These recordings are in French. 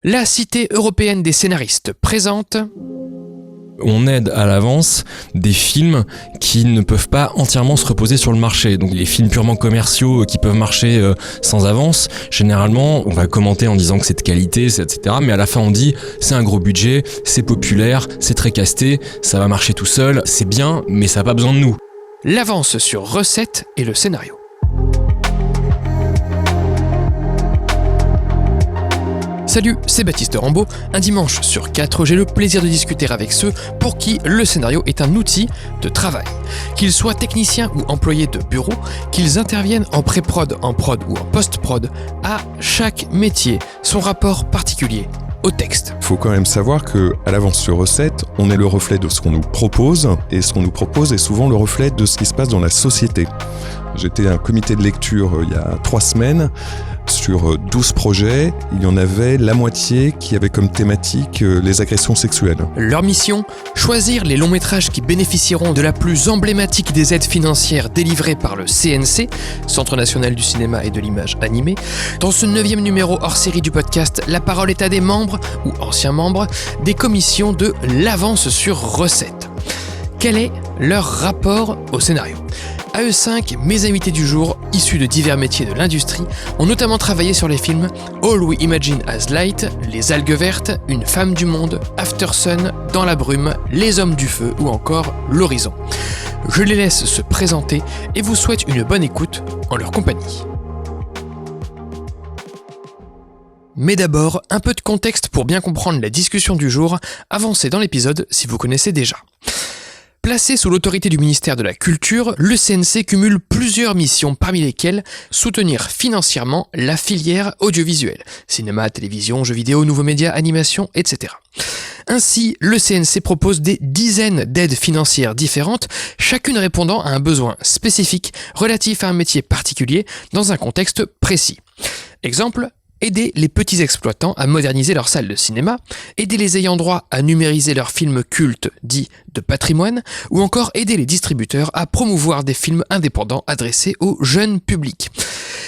La Cité européenne des scénaristes présente... On aide à l'avance des films qui ne peuvent pas entièrement se reposer sur le marché. Donc les films purement commerciaux qui peuvent marcher sans avance, généralement on va commenter en disant que c'est de qualité, etc. Mais à la fin on dit c'est un gros budget, c'est populaire, c'est très casté, ça va marcher tout seul, c'est bien, mais ça n'a pas besoin de nous. L'avance sur recette et le scénario. Salut, c'est Baptiste Rambaud. Un dimanche sur 4, j'ai le plaisir de discuter avec ceux pour qui le scénario est un outil de travail. Qu'ils soient techniciens ou employés de bureau, qu'ils interviennent en pré-prod, en prod ou en post-prod, à chaque métier, son rapport particulier au texte. Il faut quand même savoir qu'à l'avance sur recette, on est le reflet de ce qu'on nous propose, et ce qu'on nous propose est souvent le reflet de ce qui se passe dans la société. J'étais à un comité de lecture il y a 3 semaines. Sur 12 projets, il y en avait la moitié qui avait comme thématique les agressions sexuelles. Leur mission, choisir les longs métrages qui bénéficieront de la plus emblématique des aides financières délivrées par le CNC, Centre national du cinéma et de l'image animée. Dans ce 9e numéro hors série du podcast, la parole est à des membres, ou anciens membres, des commissions de l'avance sur recette. Quel est leur rapport au scénario ? À eux 5, mes invités du jour, issus de divers métiers de l'industrie, ont notamment travaillé sur les films All We Imagine As Light, Les Algues Vertes, Une Femme du Monde, After Sun, Dans la Brume, Les Hommes du Feu ou encore L'Horizon. Je les laisse se présenter et vous souhaite une bonne écoute en leur compagnie. Mais d'abord, un peu de contexte pour bien comprendre la discussion du jour, avancée dans l'épisode si vous connaissez déjà. Placé sous l'autorité du ministère de la Culture, le CNC cumule plusieurs missions parmi lesquelles soutenir financièrement la filière audiovisuelle, cinéma, télévision, jeux vidéo, nouveaux médias, animation, etc. Ainsi, le CNC propose des dizaines d'aides financières différentes, chacune répondant à un besoin spécifique relatif à un métier particulier dans un contexte précis. Exemple, aider les petits exploitants à moderniser leurs salles de cinéma, aider les ayants droit à numériser leurs films cultes dits de patrimoine, ou encore aider les distributeurs à promouvoir des films indépendants adressés au jeune public.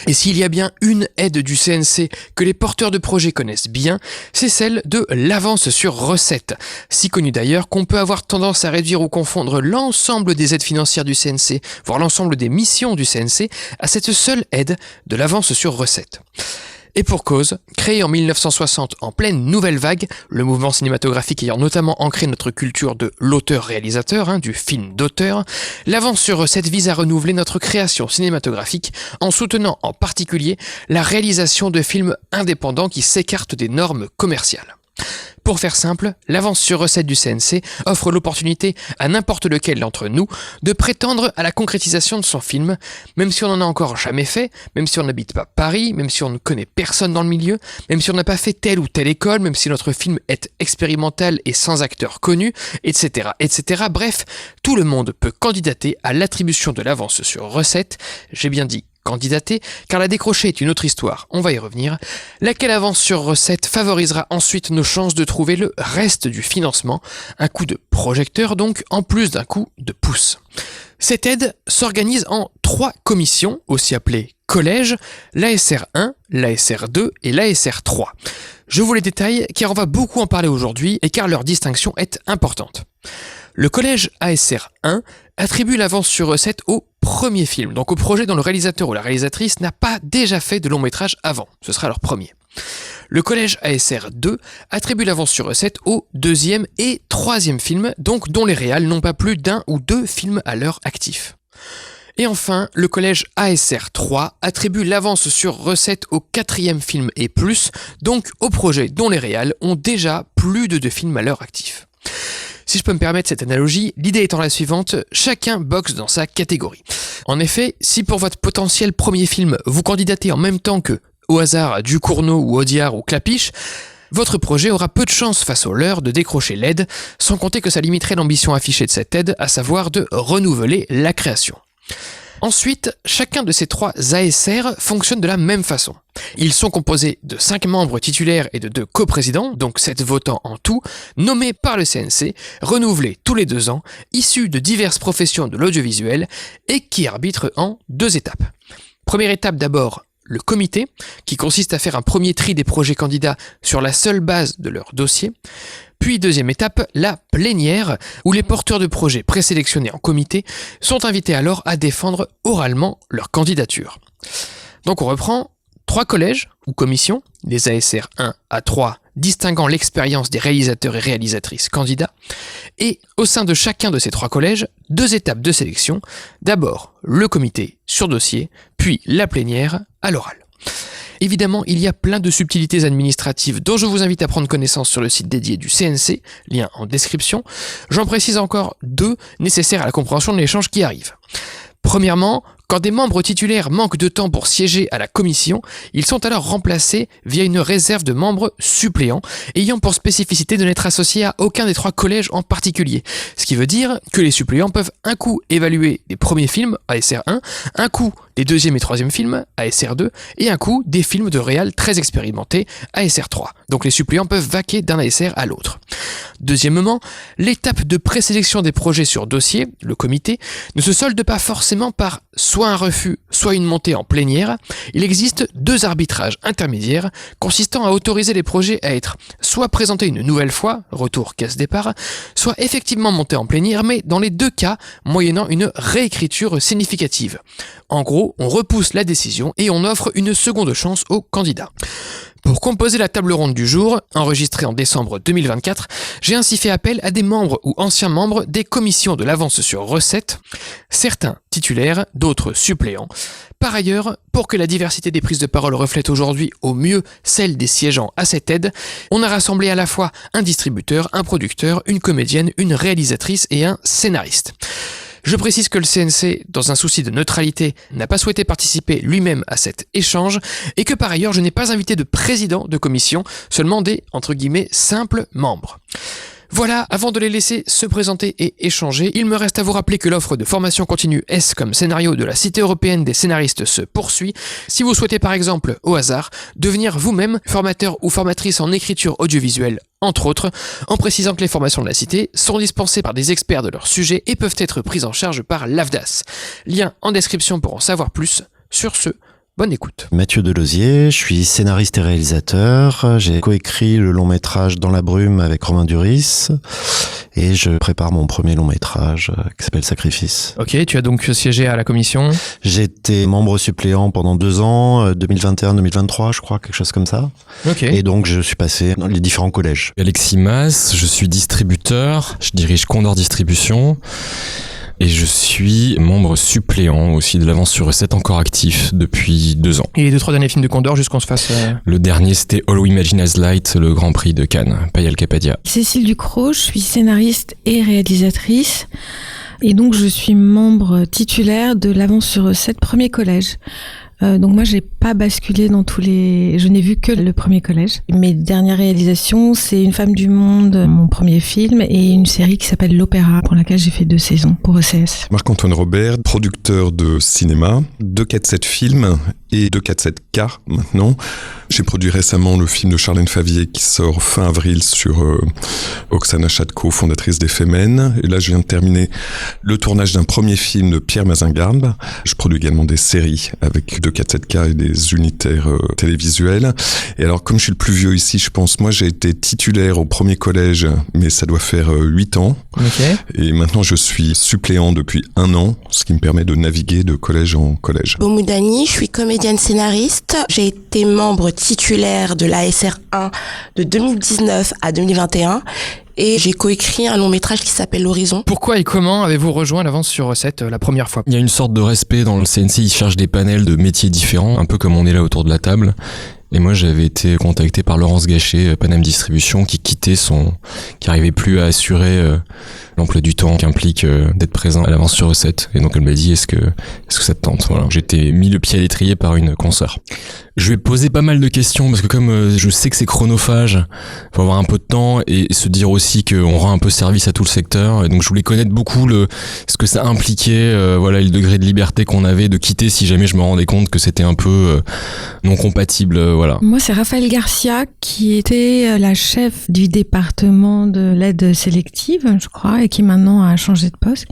Et s'il y a bien une aide du CNC que les porteurs de projets connaissent bien, c'est celle de l'avance sur recette, si connue d'ailleurs qu'on peut avoir tendance à réduire ou confondre l'ensemble des aides financières du CNC, voire l'ensemble des missions du CNC, à cette seule aide de l'avance sur recette. Et pour cause, créé en 1960 en pleine nouvelle vague, le mouvement cinématographique ayant notamment ancré notre culture de l'auteur-réalisateur, du film d'auteur, l'avance sur recette vise à renouveler notre création cinématographique en soutenant en particulier la réalisation de films indépendants qui s'écartent des normes commerciales. Pour faire simple, l'avance sur recette du CNC offre l'opportunité à n'importe lequel d'entre nous de prétendre à la concrétisation de son film, même si on n'en a encore jamais fait, même si on n'habite pas Paris, même si on ne connaît personne dans le milieu, même si on n'a pas fait telle ou telle école, même si notre film est expérimental et sans acteur connu, etc., etc. Bref, tout le monde peut candidater à l'attribution de l'avance sur recette, j'ai bien dit candidater, car la décrocher est une autre histoire, on va y revenir, laquelle avance sur recette favorisera ensuite nos chances de trouver le reste du financement, un coup de projecteur donc, en plus d'un coup de pouce. Cette aide s'organise en 3 commissions, aussi appelées collèges, l'ASR 1, l'ASR 2 et l'ASR 3. Je vous les détaille car on va beaucoup en parler aujourd'hui et car leur distinction est importante. Le collège ASR 1 attribue l'avance sur recette au premier film, donc au projet dont le réalisateur ou la réalisatrice n'a pas déjà fait de long métrage avant, ce sera leur premier. Le collège ASR 2 attribue l'avance sur recette au 2e et 3e film, donc dont les réals n'ont pas plus d'1 ou 2 films à leur actif. Et enfin, le collège ASR 3 attribue l'avance sur recette au 4e film et plus, donc aux projets dont les réals ont déjà plus de 2 films à leur actif. Si je peux me permettre cette analogie, l'idée étant la suivante, chacun boxe dans sa catégorie. En effet, si pour votre potentiel premier film, vous candidatez en même temps que, au hasard, Ducournau ou Audiard ou Clapiche, votre projet aura peu de chance face au leur de décrocher l'aide, sans compter que ça limiterait l'ambition affichée de cette aide, à savoir de renouveler la création. Ensuite, chacun de ces 3 ASR fonctionne de la même façon. Ils sont composés de 5 membres titulaires et de 2 coprésidents, donc 7 votants en tout, nommés par le CNC, renouvelés tous les 2 ans, issus de diverses professions de l'audiovisuel et qui arbitrent en 2 étapes. Première étape d'abord, le comité, qui consiste à faire un premier tri des projets candidats sur la seule base de leur dossier. Puis deuxième étape, la plénière, où les porteurs de projets présélectionnés en comité sont invités alors à défendre oralement leur candidature. Donc on reprend 3 collèges ou commissions, les ASR 1 à 3, distinguant l'expérience des réalisateurs et réalisatrices candidats, et au sein de chacun de ces 3 collèges, 2 étapes de sélection, d'abord le comité sur dossier, puis la plénière à l'oral. Évidemment, il y a plein de subtilités administratives dont je vous invite à prendre connaissance sur le site dédié du CNC, lien en description. J'en précise encore 2 nécessaires à la compréhension de l'échange qui arrive. Premièrement, quand des membres titulaires manquent de temps pour siéger à la commission, ils sont alors remplacés via une réserve de membres suppléants, ayant pour spécificité de n'être associés à aucun des 3 collèges en particulier. Ce qui veut dire que les suppléants peuvent un coup évaluer les premiers films, ASR 1, un coup des deuxième et troisième films, ASR 2, et un coup des films de réal très expérimentés, ASR 3. Donc les suppléants peuvent vaquer d'un ASR à l'autre. Deuxièmement, l'étape de présélection des projets sur dossier, le comité, ne se solde pas forcément par soit un refus, soit une montée en plénière. Il existe 2 arbitrages intermédiaires consistant à autoriser les projets à être soit présentés une nouvelle fois, retour casse-départ, soit effectivement montés en plénière, mais dans les 2 cas, moyennant une réécriture significative. En gros, on repousse la décision et on offre une seconde chance aux candidats. Pour composer la table ronde du jour, enregistrée en décembre 2024, j'ai ainsi fait appel à des membres ou anciens membres des commissions de l'avance sur recettes, certains titulaires, d'autres suppléants. Par ailleurs, pour que la diversité des prises de parole reflète aujourd'hui au mieux celle des siégeants à cette aide, on a rassemblé à la fois un distributeur, un producteur, une comédienne, une réalisatrice et un scénariste. Je précise que le CNC, dans un souci de neutralité, n'a pas souhaité participer lui-même à cet échange et que par ailleurs je n'ai pas invité de président de commission, seulement des, entre guillemets, simples membres. Voilà, avant de les laisser se présenter et échanger, il me reste à vous rappeler que l'offre de formation continue S comme scénario de la Cité européenne des scénaristes se poursuit. Si vous souhaitez par exemple, au hasard, devenir vous-même formateur ou formatrice en écriture audiovisuelle, entre autres, en précisant que les formations de la Cité sont dispensées par des experts de leur sujet et peuvent être prises en charge par l'AFDAS. Lien en description pour en savoir plus. Sur ce, bonne écoute. Mathieu Delosier, je suis scénariste et réalisateur. J'ai coécrit le long métrage Dans la brume avec Romain Duris et je prépare mon premier long métrage qui s'appelle Sacrifice. Ok, tu as donc siégé à la commission. J'étais membre suppléant pendant 2 ans, 2021-2023 je crois, quelque chose comme ça. Ok. Et donc je suis passé dans les différents collèges. Alexis Mas, je suis distributeur, je dirige Condor Distribution. Et je suis membre suppléant aussi de l'avance sur recette, encore actif depuis 2 ans. Et les 2-3 derniers films de Condor, juste qu'on se fasse... Le dernier, c'était All We Imagine As Light, le Grand Prix de Cannes, Payal Capadia. Cécile Ducrot, je suis scénariste et réalisatrice. Et donc, je suis membre titulaire de l'avance sur recette premier collège. Donc moi, j'ai pas basculé dans je n'ai vu que le premier collège. Mes dernières réalisations, c'est Une femme du monde, mon premier film, et une série qui s'appelle L'Opéra, pour laquelle j'ai fait 2 saisons pour ECS. Marc-Antoine Robert, producteur de cinéma, 247 films et 247K maintenant. J'ai produit récemment le film de Charlène Favier qui sort fin avril sur Oksana Chatko, fondatrice des Femmes. Et là, je viens de terminer le tournage d'un premier film de Pierre Mazingarbe. Je produis également des séries avec 247K et des unitaires télévisuels. Et alors, comme je suis le plus vieux ici, je pense, moi, j'ai été titulaire au premier collège, mais ça doit faire 8 ans. Ok. Et maintenant, je suis suppléant depuis 1 an, ce qui me permet de naviguer de collège en collège. Bomoudani, je suis comédienne scénariste. J'ai été membre titulaire de l'ASR 1 de 2019 à 2021 et j'ai coécrit un long métrage qui s'appelle L'Horizon. Pourquoi et comment avez-vous rejoint l'avance sur recette la première fois ? Il y a une sorte de respect dans le CNC, ils cherchent des panels de métiers différents, un peu comme on est là autour de la table. Et moi, j'avais été contacté par Laurence Gachet, Panam Distribution, qui arrivait plus à assurer l'emploi du temps qu'implique d'être présent à l'avance sur recette. Et donc, elle m'a dit, est-ce que ça te tente? Voilà. J'étais mis le pied à l'étrier par une consoeur. Je vais poser pas mal de questions parce que comme je sais que c'est chronophage, faut avoir un peu de temps et se dire aussi qu'on rend un peu service à tout le secteur. Et donc, je voulais connaître beaucoup ce que ça impliquait, le degré de liberté qu'on avait de quitter si jamais je me rendais compte que c'était un peu non compatible, voilà. Moi, c'est Raphaël Garcia qui était la chef du département de l'aide sélective, je crois, et qui maintenant a changé de poste,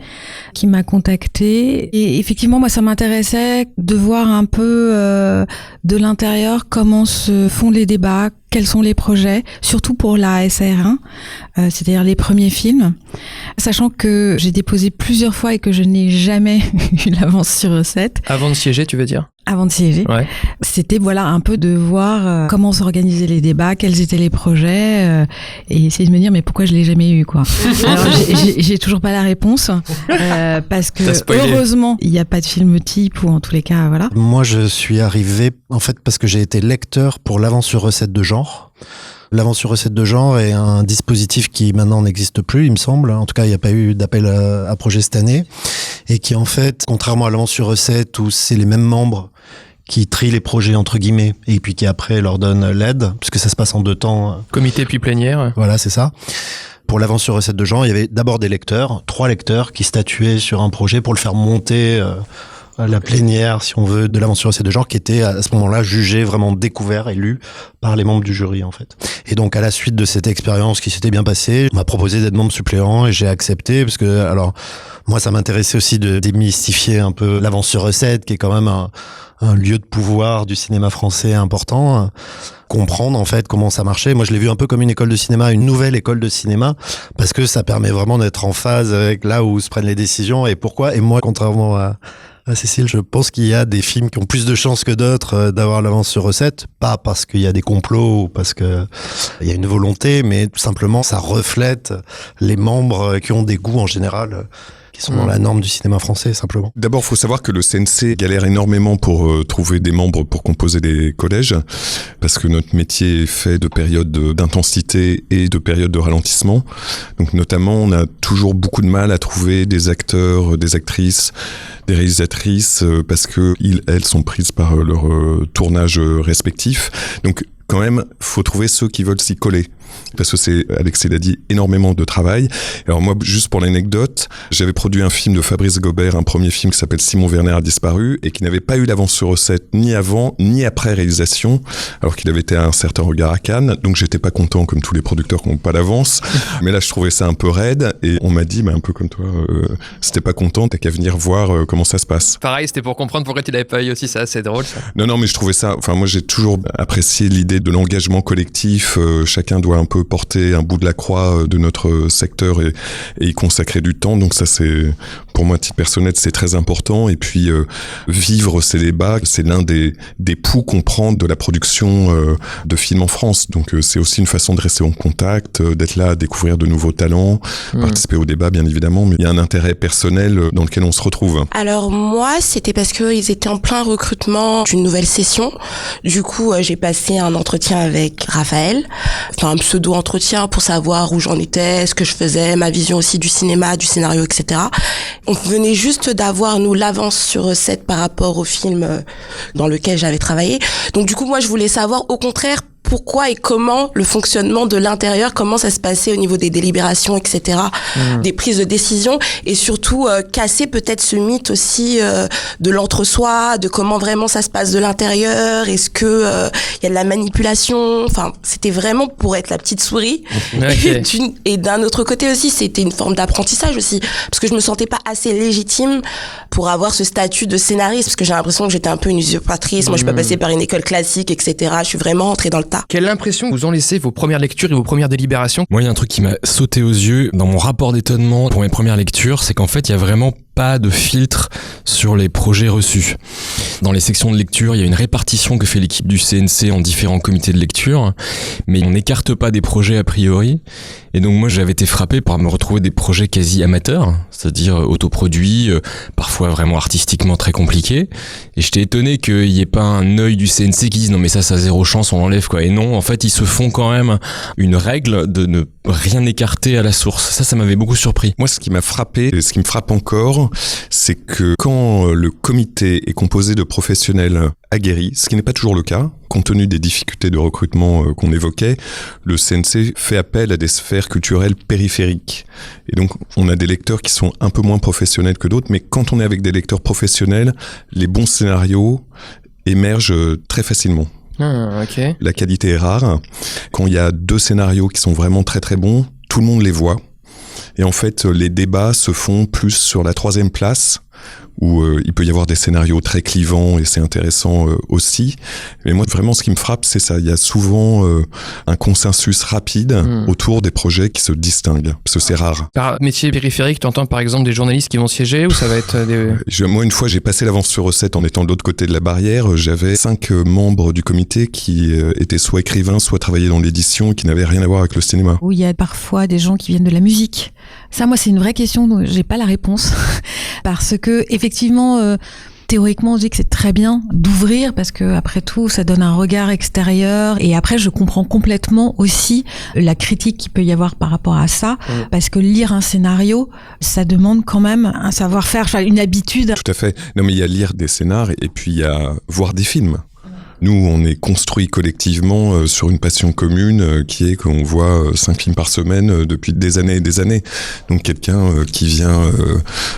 qui m'a contactée. Et effectivement, moi, ça m'intéressait de voir un peu de l'intérieur comment se font les débats, quels sont les projets, surtout pour la SR1, c'est-à-dire les premiers films. Sachant que j'ai déposé plusieurs fois et que je n'ai jamais eu l'avance sur recette. Avant de siéger, tu veux dire? Avant de siéger. Ouais. C'était voilà un peu de voir comment s'organisaient les débats, quels étaient les projets, et essayer de me dire mais pourquoi je l'ai jamais eu quoi. Alors j'ai toujours pas la réponse parce que heureusement il n'y a pas de film type ou en tous les cas voilà. Moi je suis arrivé en fait parce que j'ai été lecteur pour l'avance sur recette de genre. L'avance sur recette de genre est un dispositif qui maintenant n'existe plus, il me semble. En tout cas, il n'y a pas eu d'appel à projet cette année. Et qui, en fait, contrairement à l'avance sur recette où c'est les mêmes membres qui trient les projets, entre guillemets, et puis qui après leur donnent l'aide, puisque ça se passe en 2 temps. Comité puis plénière. Voilà, c'est ça. Pour l'avance sur recette de genre, il y avait d'abord des lecteurs, 3 lecteurs qui statuaient sur un projet pour le faire monter à la plénière, si on veut, de l'avance sur recette de genre, qui était à ce moment-là jugé, vraiment découvert et lu par les membres du jury, en fait. Et donc, à la suite de cette expérience qui s'était bien passée, on m'a proposé d'être membre suppléant et j'ai accepté parce que, alors, moi, ça m'intéressait aussi de démystifier un peu l'avance sur recette, qui est quand même un lieu de pouvoir du cinéma français important. Comprendre, en fait, comment ça marchait. Moi, je l'ai vu un peu comme une école de cinéma, une nouvelle école de cinéma, parce que ça permet vraiment d'être en phase avec là où se prennent les décisions et pourquoi. Et moi, contrairement à Cécile, je pense qu'il y a des films qui ont plus de chances que d'autres d'avoir l'avance sur recette, pas parce qu'il y a des complots ou parce que il y a une volonté, mais tout simplement ça reflète les membres qui ont des goûts en général qui sont dans la norme du cinéma français, simplement. D'abord, il faut savoir que le CNC galère énormément pour trouver des membres pour composer des collèges, parce que notre métier est fait de périodes d'intensité et de périodes de ralentissement. Donc notamment, on a toujours beaucoup de mal à trouver des acteurs, des actrices, des réalisatrices, parce que elles sont prises par leur tournage respectif. Donc quand même, faut trouver ceux qui veulent s'y coller. Parce que c'est, Alexis l'a dit, énormément de travail. Alors moi, juste pour l'anecdote, j'avais produit un film de Fabrice Gobert, un premier film qui s'appelle Simon Werner a disparu, et qui n'avait pas eu l'avance sur recette ni avant, ni après réalisation, alors qu'il avait été à un certain regard à Cannes. Donc j'étais pas content, comme tous les producteurs qui n'ont pas d'avance. Mais là, je trouvais ça un peu raide, et on m'a dit, un peu comme toi, si t'es pas content, t'as qu'à venir voir comment ça se passe. Pareil, c'était pour comprendre pourquoi tu l'avais pas eu aussi, ça, c'est drôle ça. Non, mais je trouvais ça, moi j'ai toujours apprécié l'idée de l'engagement collectif, chacun doit un peu porter un bout de la croix de notre secteur et y consacrer du temps. Donc ça, c'est, pour moi, à titre personnel, c'est très important. Et puis, vivre ces débats, c'est l'un des poux qu'on prend de la production de films en France. Donc c'est aussi une façon de rester en contact, d'être là, découvrir de nouveaux talents, participer au débat, bien évidemment. Mais il y a un intérêt personnel dans lequel on se retrouve. Alors moi, c'était parce qu'ils étaient en plein recrutement d'une nouvelle session. Du coup, j'ai passé un entretien avec Raphaël, enfin un pseudo-entretien pour savoir où j'en étais, ce que je faisais, ma vision aussi du cinéma, du scénario, etc. On venait juste d'avoir, nous, l'avance sur recette par rapport au film dans lequel j'avais travaillé. Donc du coup, moi, je voulais savoir, au contraire, pourquoi et comment le fonctionnement de l'intérieur, comment ça se passait au niveau des délibérations, etc., des prises de décision, et surtout casser peut-être ce mythe aussi de l'entre-soi, de comment vraiment ça se passe de l'intérieur, est-ce que y a de la manipulation, enfin c'était vraiment pour être la petite souris. Okay. Et d'un autre côté aussi, c'était une forme d'apprentissage aussi, parce que je me sentais pas assez légitime pour avoir ce statut de scénariste, parce que j'ai l'impression que j'étais un peu une usurpatrice, moi je peux pas passer par une école classique, etc., je suis vraiment entrée dans le tas. Quelle impression vous ont laissé vos premières lectures et vos premières délibérations ? Moi, il y a un truc qui m'a sauté aux yeux dans mon rapport d'étonnement pour mes premières lectures, c'est qu'en fait, il y a vraiment pas de filtre sur les projets reçus. Dans les sections de lecture, il y a une répartition que fait l'équipe du CNC en différents comités de lecture, mais on n'écarte pas des projets a priori. Et donc moi, j'avais été frappé par me retrouver des projets quasi amateurs, c'est-à-dire autoproduits, parfois vraiment artistiquement très compliqués. Et j'étais étonné qu'il n'y ait pas un œil du CNC qui dise non mais ça a zéro chance, on l'enlève quoi. Et non, en fait, ils se font quand même une règle de ne rien écarter à la source. Ça m'avait beaucoup surpris. Moi, ce qui m'a frappé, et ce qui me frappe encore, c'est que quand le comité est composé de professionnels aguerris, ce qui n'est pas toujours le cas, compte tenu des difficultés de recrutement qu'on évoquait, le CNC fait appel à des sphères culturelles périphériques. Et donc, on a des lecteurs qui sont un peu moins professionnels que d'autres, mais quand on est avec des lecteurs professionnels, les bons scénarios émergent très facilement. Ah, ok. La qualité est rare. Quand il y a 2 scénarios qui sont vraiment très très bons, tout le monde les voit. Et en fait, les débats se font plus sur la 3e place, où il peut y avoir des scénarios très clivants et c'est intéressant aussi. Mais moi, vraiment, ce qui me frappe, c'est ça. Il y a souvent un consensus rapide autour des projets qui se distinguent, parce que c'est rare. Par métier périphérique, tu entends par exemple des journalistes qui vont siéger ou ça va être des... Moi, une fois, j'ai passé l'avance sur recette en étant de l'autre côté de la barrière. J'avais 5 membres du comité qui étaient soit écrivains, soit travaillaient dans l'édition, qui n'avaient rien à voir avec le cinéma. Où il y a parfois des gens qui viennent de la musique. Ça, moi, c'est une vraie question dont j'ai pas la réponse. Parce que, effectivement, théoriquement, on dit que c'est très bien d'ouvrir parce que, après tout, ça donne un regard extérieur. Et après, je comprends complètement aussi la critique qu'il peut y avoir par rapport à ça. Parce que lire un scénario, ça demande quand même un savoir-faire, une habitude. Tout à fait. Non, mais il y a lire des scénars et puis il y a voir des films. Nous, on est construits collectivement sur une passion commune qui est qu'on voit 5 films par semaine depuis des années et des années. Donc quelqu'un qui vient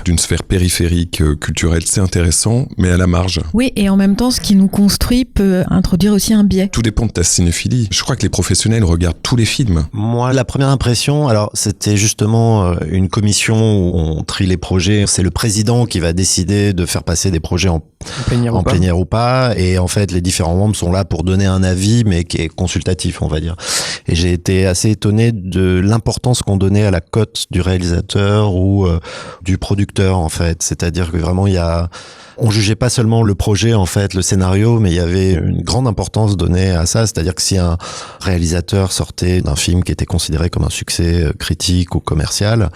d'une sphère périphérique culturelle, c'est intéressant, mais à la marge. Oui, et en même temps, ce qui nous construit peut introduire aussi un biais. Tout dépend de ta cinéphilie. Je crois que les professionnels regardent tous les films. Moi, la première impression, alors c'était justement une commission où on trie les projets. C'est le président qui va décider de faire passer des projets en plénière ou pas. Et en fait, les différents membres sont là pour donner un avis, mais qui est consultatif, on va dire. Et j'ai été assez étonné de l'importance qu'on donnait à la cote du réalisateur ou du producteur, en fait. C'est-à-dire que vraiment, on jugeait pas seulement le projet, en fait, le scénario, mais il y avait une grande importance donnée à ça. C'est-à-dire que si un réalisateur sortait d'un film qui était considéré comme un succès critique ou commercial,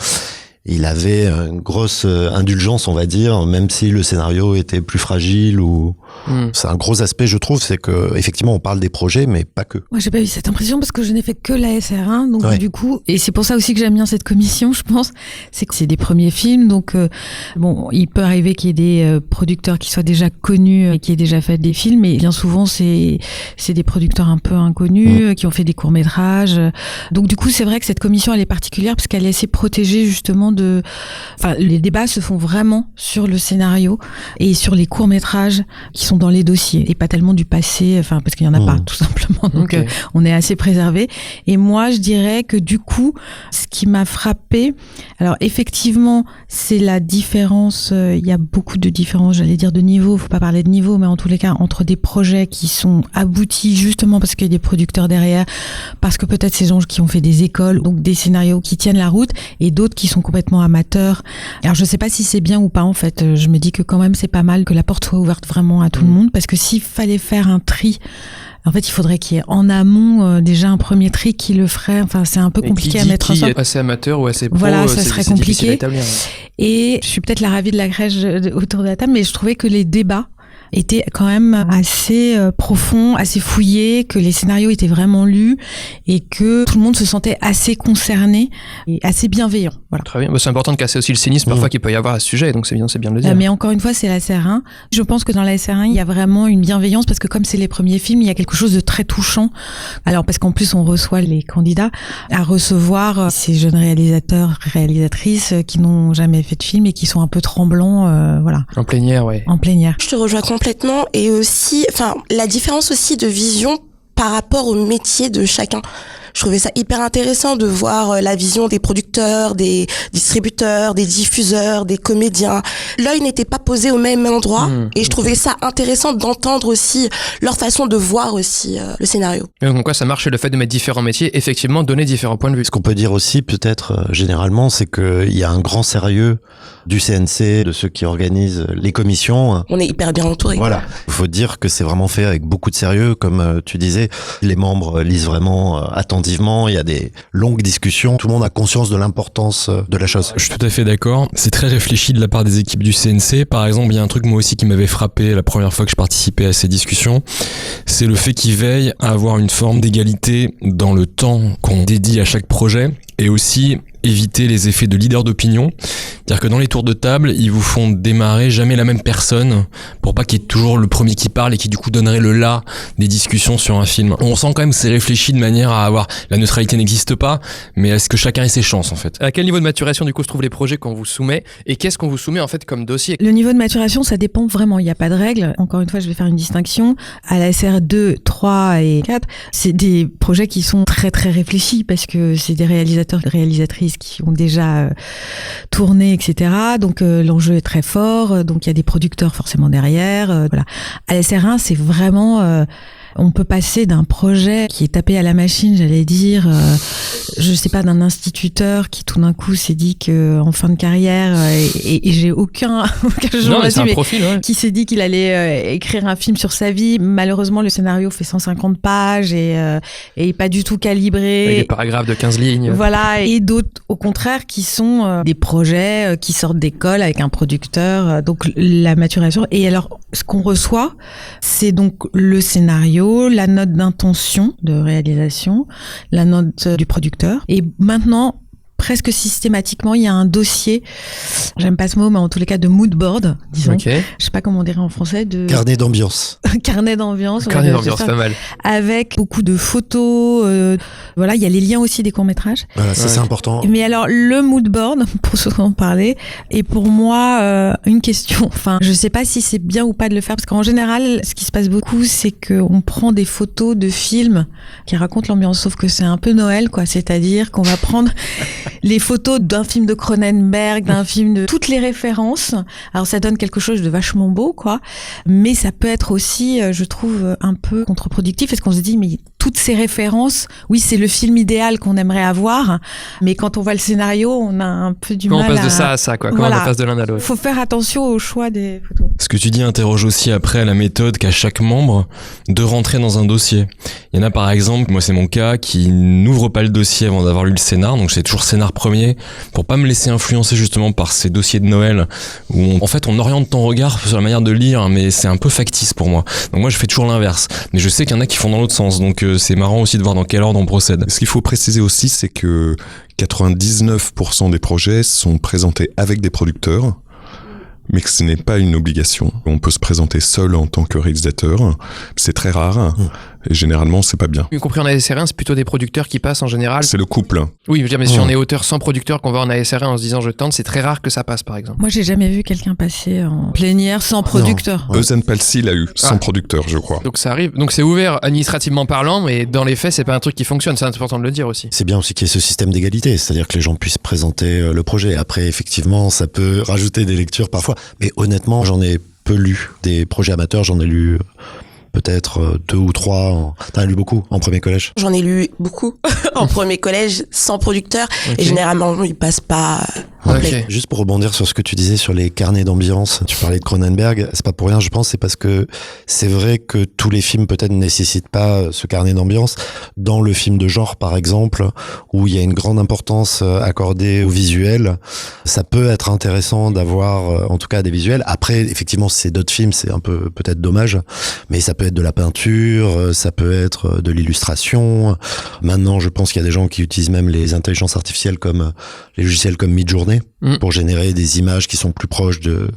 il avait une grosse indulgence, on va dire, même si le scénario était plus fragile ou... C'est un gros aspect, je trouve, c'est que effectivement on parle des projets, mais pas que. Moi, j'ai pas eu cette impression parce que je n'ai fait que la SR1, donc du coup, et c'est pour ça aussi que j'aime bien cette commission, je pense, c'est que c'est des premiers films, donc bon, il peut arriver qu'il y ait des producteurs qui soient déjà connus et qui aient déjà fait des films, mais bien souvent c'est des producteurs un peu inconnus qui ont fait des courts-métrages. Donc du coup, c'est vrai que cette commission elle est particulière parce qu'elle est assez protégée justement les débats se font vraiment sur le scénario et sur les courts-métrages qui sont dans les dossiers et pas tellement du passé, parce qu'il y en a pas tout simplement, donc on est assez préservé. Et moi je dirais que du coup ce qui m'a frappé, alors effectivement c'est la différence, il y a beaucoup de différences, j'allais dire de niveau, faut pas parler de niveau, mais en tous les cas entre des projets qui sont aboutis justement parce qu'il y a des producteurs derrière, parce que peut-être ces gens qui ont fait des écoles, donc des scénarios qui tiennent la route, et d'autres qui sont complètement amateurs. Alors je sais pas si c'est bien ou pas, en fait, je me dis que quand même c'est pas mal que la porte soit ouverte vraiment à tout le monde, parce que s'il fallait faire un tri, en fait il faudrait qu'il y ait en amont déjà un premier tri qui le ferait, c'est un peu compliqué à mettre ensemble. Assez amateur ou assez pro, voilà, ça serait compliqué. Et je suis peut-être la ravie de la crèche autour de la table, mais je trouvais que les débats était quand même assez profond, assez fouillé, que les scénarios étaient vraiment lus et que tout le monde se sentait assez concerné et assez bienveillant. Voilà. Très bien. C'est important de casser aussi le cynisme parfois qu'il peut y avoir à ce sujet, donc c'est bien de le dire. Mais encore une fois, c'est la SR1. Je pense que dans la SR1, il y a vraiment une bienveillance parce que comme c'est les premiers films, il y a quelque chose de très touchant. Alors parce qu'en plus, on reçoit les candidats à recevoir ces jeunes réalisateurs, réalisatrices qui n'ont jamais fait de film et qui sont un peu tremblants, voilà. En plénière, ouais. En plénière. Je te rejoins complètement, et aussi, la différence aussi de vision par rapport au métier de chacun. Je trouvais ça hyper intéressant de voir la vision des producteurs, des distributeurs, des diffuseurs, des comédiens. L'œil n'était pas posé au même endroit, et je trouvais ça intéressant d'entendre aussi leur façon de voir aussi le scénario. Et donc quoi, ça marche le fait de mettre différents métiers, effectivement donner différents points de vue. Ce qu'on peut dire aussi peut-être généralement, c'est qu'il y a un grand sérieux du CNC, de ceux qui organisent les commissions. On est hyper bien entourés. Voilà. Il faut dire que c'est vraiment fait avec beaucoup de sérieux, comme tu disais. Les membres lisent vraiment attentivement. Il y a des longues discussions. Tout le monde a conscience de l'importance de la chose. Je suis tout à fait d'accord. C'est très réfléchi de la part des équipes du CNC. Par exemple, il y a un truc moi aussi qui m'avait frappé la première fois que je participais à ces discussions. C'est le fait qu'ils veillent à avoir une forme d'égalité dans le temps qu'on dédie à chaque projet, et aussi éviter les effets de leader d'opinion C'est-à-dire que dans les tours de table, ils vous font démarrer jamais la même personne pour pas qu'il y ait toujours le premier qui parle et qui du coup donnerait le là des discussions sur un film. On sent quand même que c'est réfléchi de manière à avoir... La neutralité n'existe pas, mais est-ce que chacun ait ses chances en fait? À quel niveau de maturation du coup se trouvent les projets qu'on vous soumet et qu'est-ce qu'on vous soumet en fait comme dossier? Le niveau de maturation, ça dépend vraiment. Il n'y a pas de règle. Encore une fois, je vais faire une distinction. À la SR 2, 3 et 4, c'est des projets qui sont très très réfléchis parce que c'est des réalisateurs et réalisatrices qui ont déjà tourné, etc. Donc l'enjeu est très fort. Donc il y a des producteurs forcément derrière. Voilà. À la SR 1, c'est vraiment... on peut passer d'un projet qui est tapé à la machine, j'allais dire, je sais pas, d'un instituteur qui tout d'un coup s'est dit que en fin de carrière, et j'ai aucun jour Non, mais c'est là-dessus, un profil, ouais. qui s'est dit qu'il allait écrire un film sur sa vie. Malheureusement, le scénario fait 150 pages et pas du tout calibré. Avec des paragraphes de 15 lignes. Voilà, et d'autres, au contraire, qui sont des projets qui sortent d'école avec un producteur. Donc, la maturation. Et alors, ce qu'on reçoit, c'est donc le scénario, la note d'intention de réalisation, la note du producteur. Et maintenant, presque systématiquement, il y a un dossier, j'aime pas ce mot, mais en tous les cas de mood board, disons. Okay. Je sais pas comment on dirait en français. Carnet d'ambiance. Carnet d'ambiance. Carnet d'ambiance, pas mal. Avec beaucoup de photos. Voilà, il y a les liens aussi des courts-métrages. Voilà, ça c'est important. Mais alors, le mood board, pour ceux qui en parlaient, est pour moi une question. Enfin, je sais pas si c'est bien ou pas de le faire, parce qu'en général, ce qui se passe beaucoup, c'est qu'on prend des photos de films qui racontent l'ambiance, sauf que c'est un peu Noël, quoi. C'est-à-dire qu'on va prendre les photos d'un film de Cronenberg, d'un film de toutes les références. Alors ça donne quelque chose de vachement beau, quoi. Mais ça peut être aussi, je trouve, un peu contre-productif, parce qu'on se dit, mais toutes ces références, oui, c'est le film idéal qu'on aimerait avoir, mais quand on voit le scénario, on a un peu du mal à... Quand on passe de ça à ça, quoi. Quand Voilà. on passe de l'un à l'autre. Faut faire attention au choix des photos. Ce que tu dis interroge aussi après la méthode qu'a chaque membre de rentrer dans un dossier. Il y en a par exemple, moi c'est mon cas, qui n'ouvre pas le dossier avant d'avoir lu le scénar, donc c'est toujours scénar premier, pour pas me laisser influencer justement par ces dossiers de Noël, où en fait on oriente ton regard sur la manière de lire, mais c'est un peu factice pour moi. Donc moi je fais toujours l'inverse, mais je sais qu'il y en a qui font dans l'autre sens, donc c'est marrant aussi de voir dans quel ordre on procède. Ce qu'il faut préciser aussi, c'est que 99% des projets sont présentés avec des producteurs, mais que ce n'est pas une obligation. On peut se présenter seul en tant que réalisateur. C'est très rare. Et généralement, c'est pas bien. Y compris en ASR1, c'est plutôt des producteurs qui passent en général. C'est le couple. Oui, je veux dire, mais si on est auteur sans producteur, qu'on va en ASR1 en se disant je tente, c'est très rare que ça passe, par exemple. Moi, j'ai jamais vu quelqu'un passer en plénière sans producteur. Eusen Palsy l'a eu, sans producteur, je crois. Donc ça arrive. Donc c'est ouvert administrativement parlant, mais dans les faits, c'est pas un truc qui fonctionne. C'est important de le dire aussi. C'est bien aussi qu'il y ait ce système d'égalité, c'est-à-dire que les gens puissent présenter le projet. Après, effectivement, ça peut rajouter des lectures parfois. Mais honnêtement, j'en ai peu lu des projets amateurs, j'en ai lu peut-être 2 ou 3. T'en as lu beaucoup en premier collège? J'en ai lu beaucoup en premier collège sans producteur. Okay. Et généralement, ils passent pas complet. Ok. Juste pour rebondir sur ce que tu disais sur les carnets d'ambiance, tu parlais de Cronenberg, c'est pas pour rien, je pense, c'est parce que c'est vrai que tous les films peut-être ne nécessitent pas ce carnet d'ambiance. Dans le film de genre, par exemple, où il y a une grande importance accordée au visuel, ça peut être intéressant d'avoir, en tout cas, des visuels. Après, effectivement, si c'est d'autres films, c'est un peu peut-être dommage, mais ça peut être de la peinture, ça peut être de l'illustration. Maintenant, je pense qu'il y a des gens qui utilisent même les intelligences artificielles comme les logiciels comme Midjourney pour générer des images qui sont plus proches de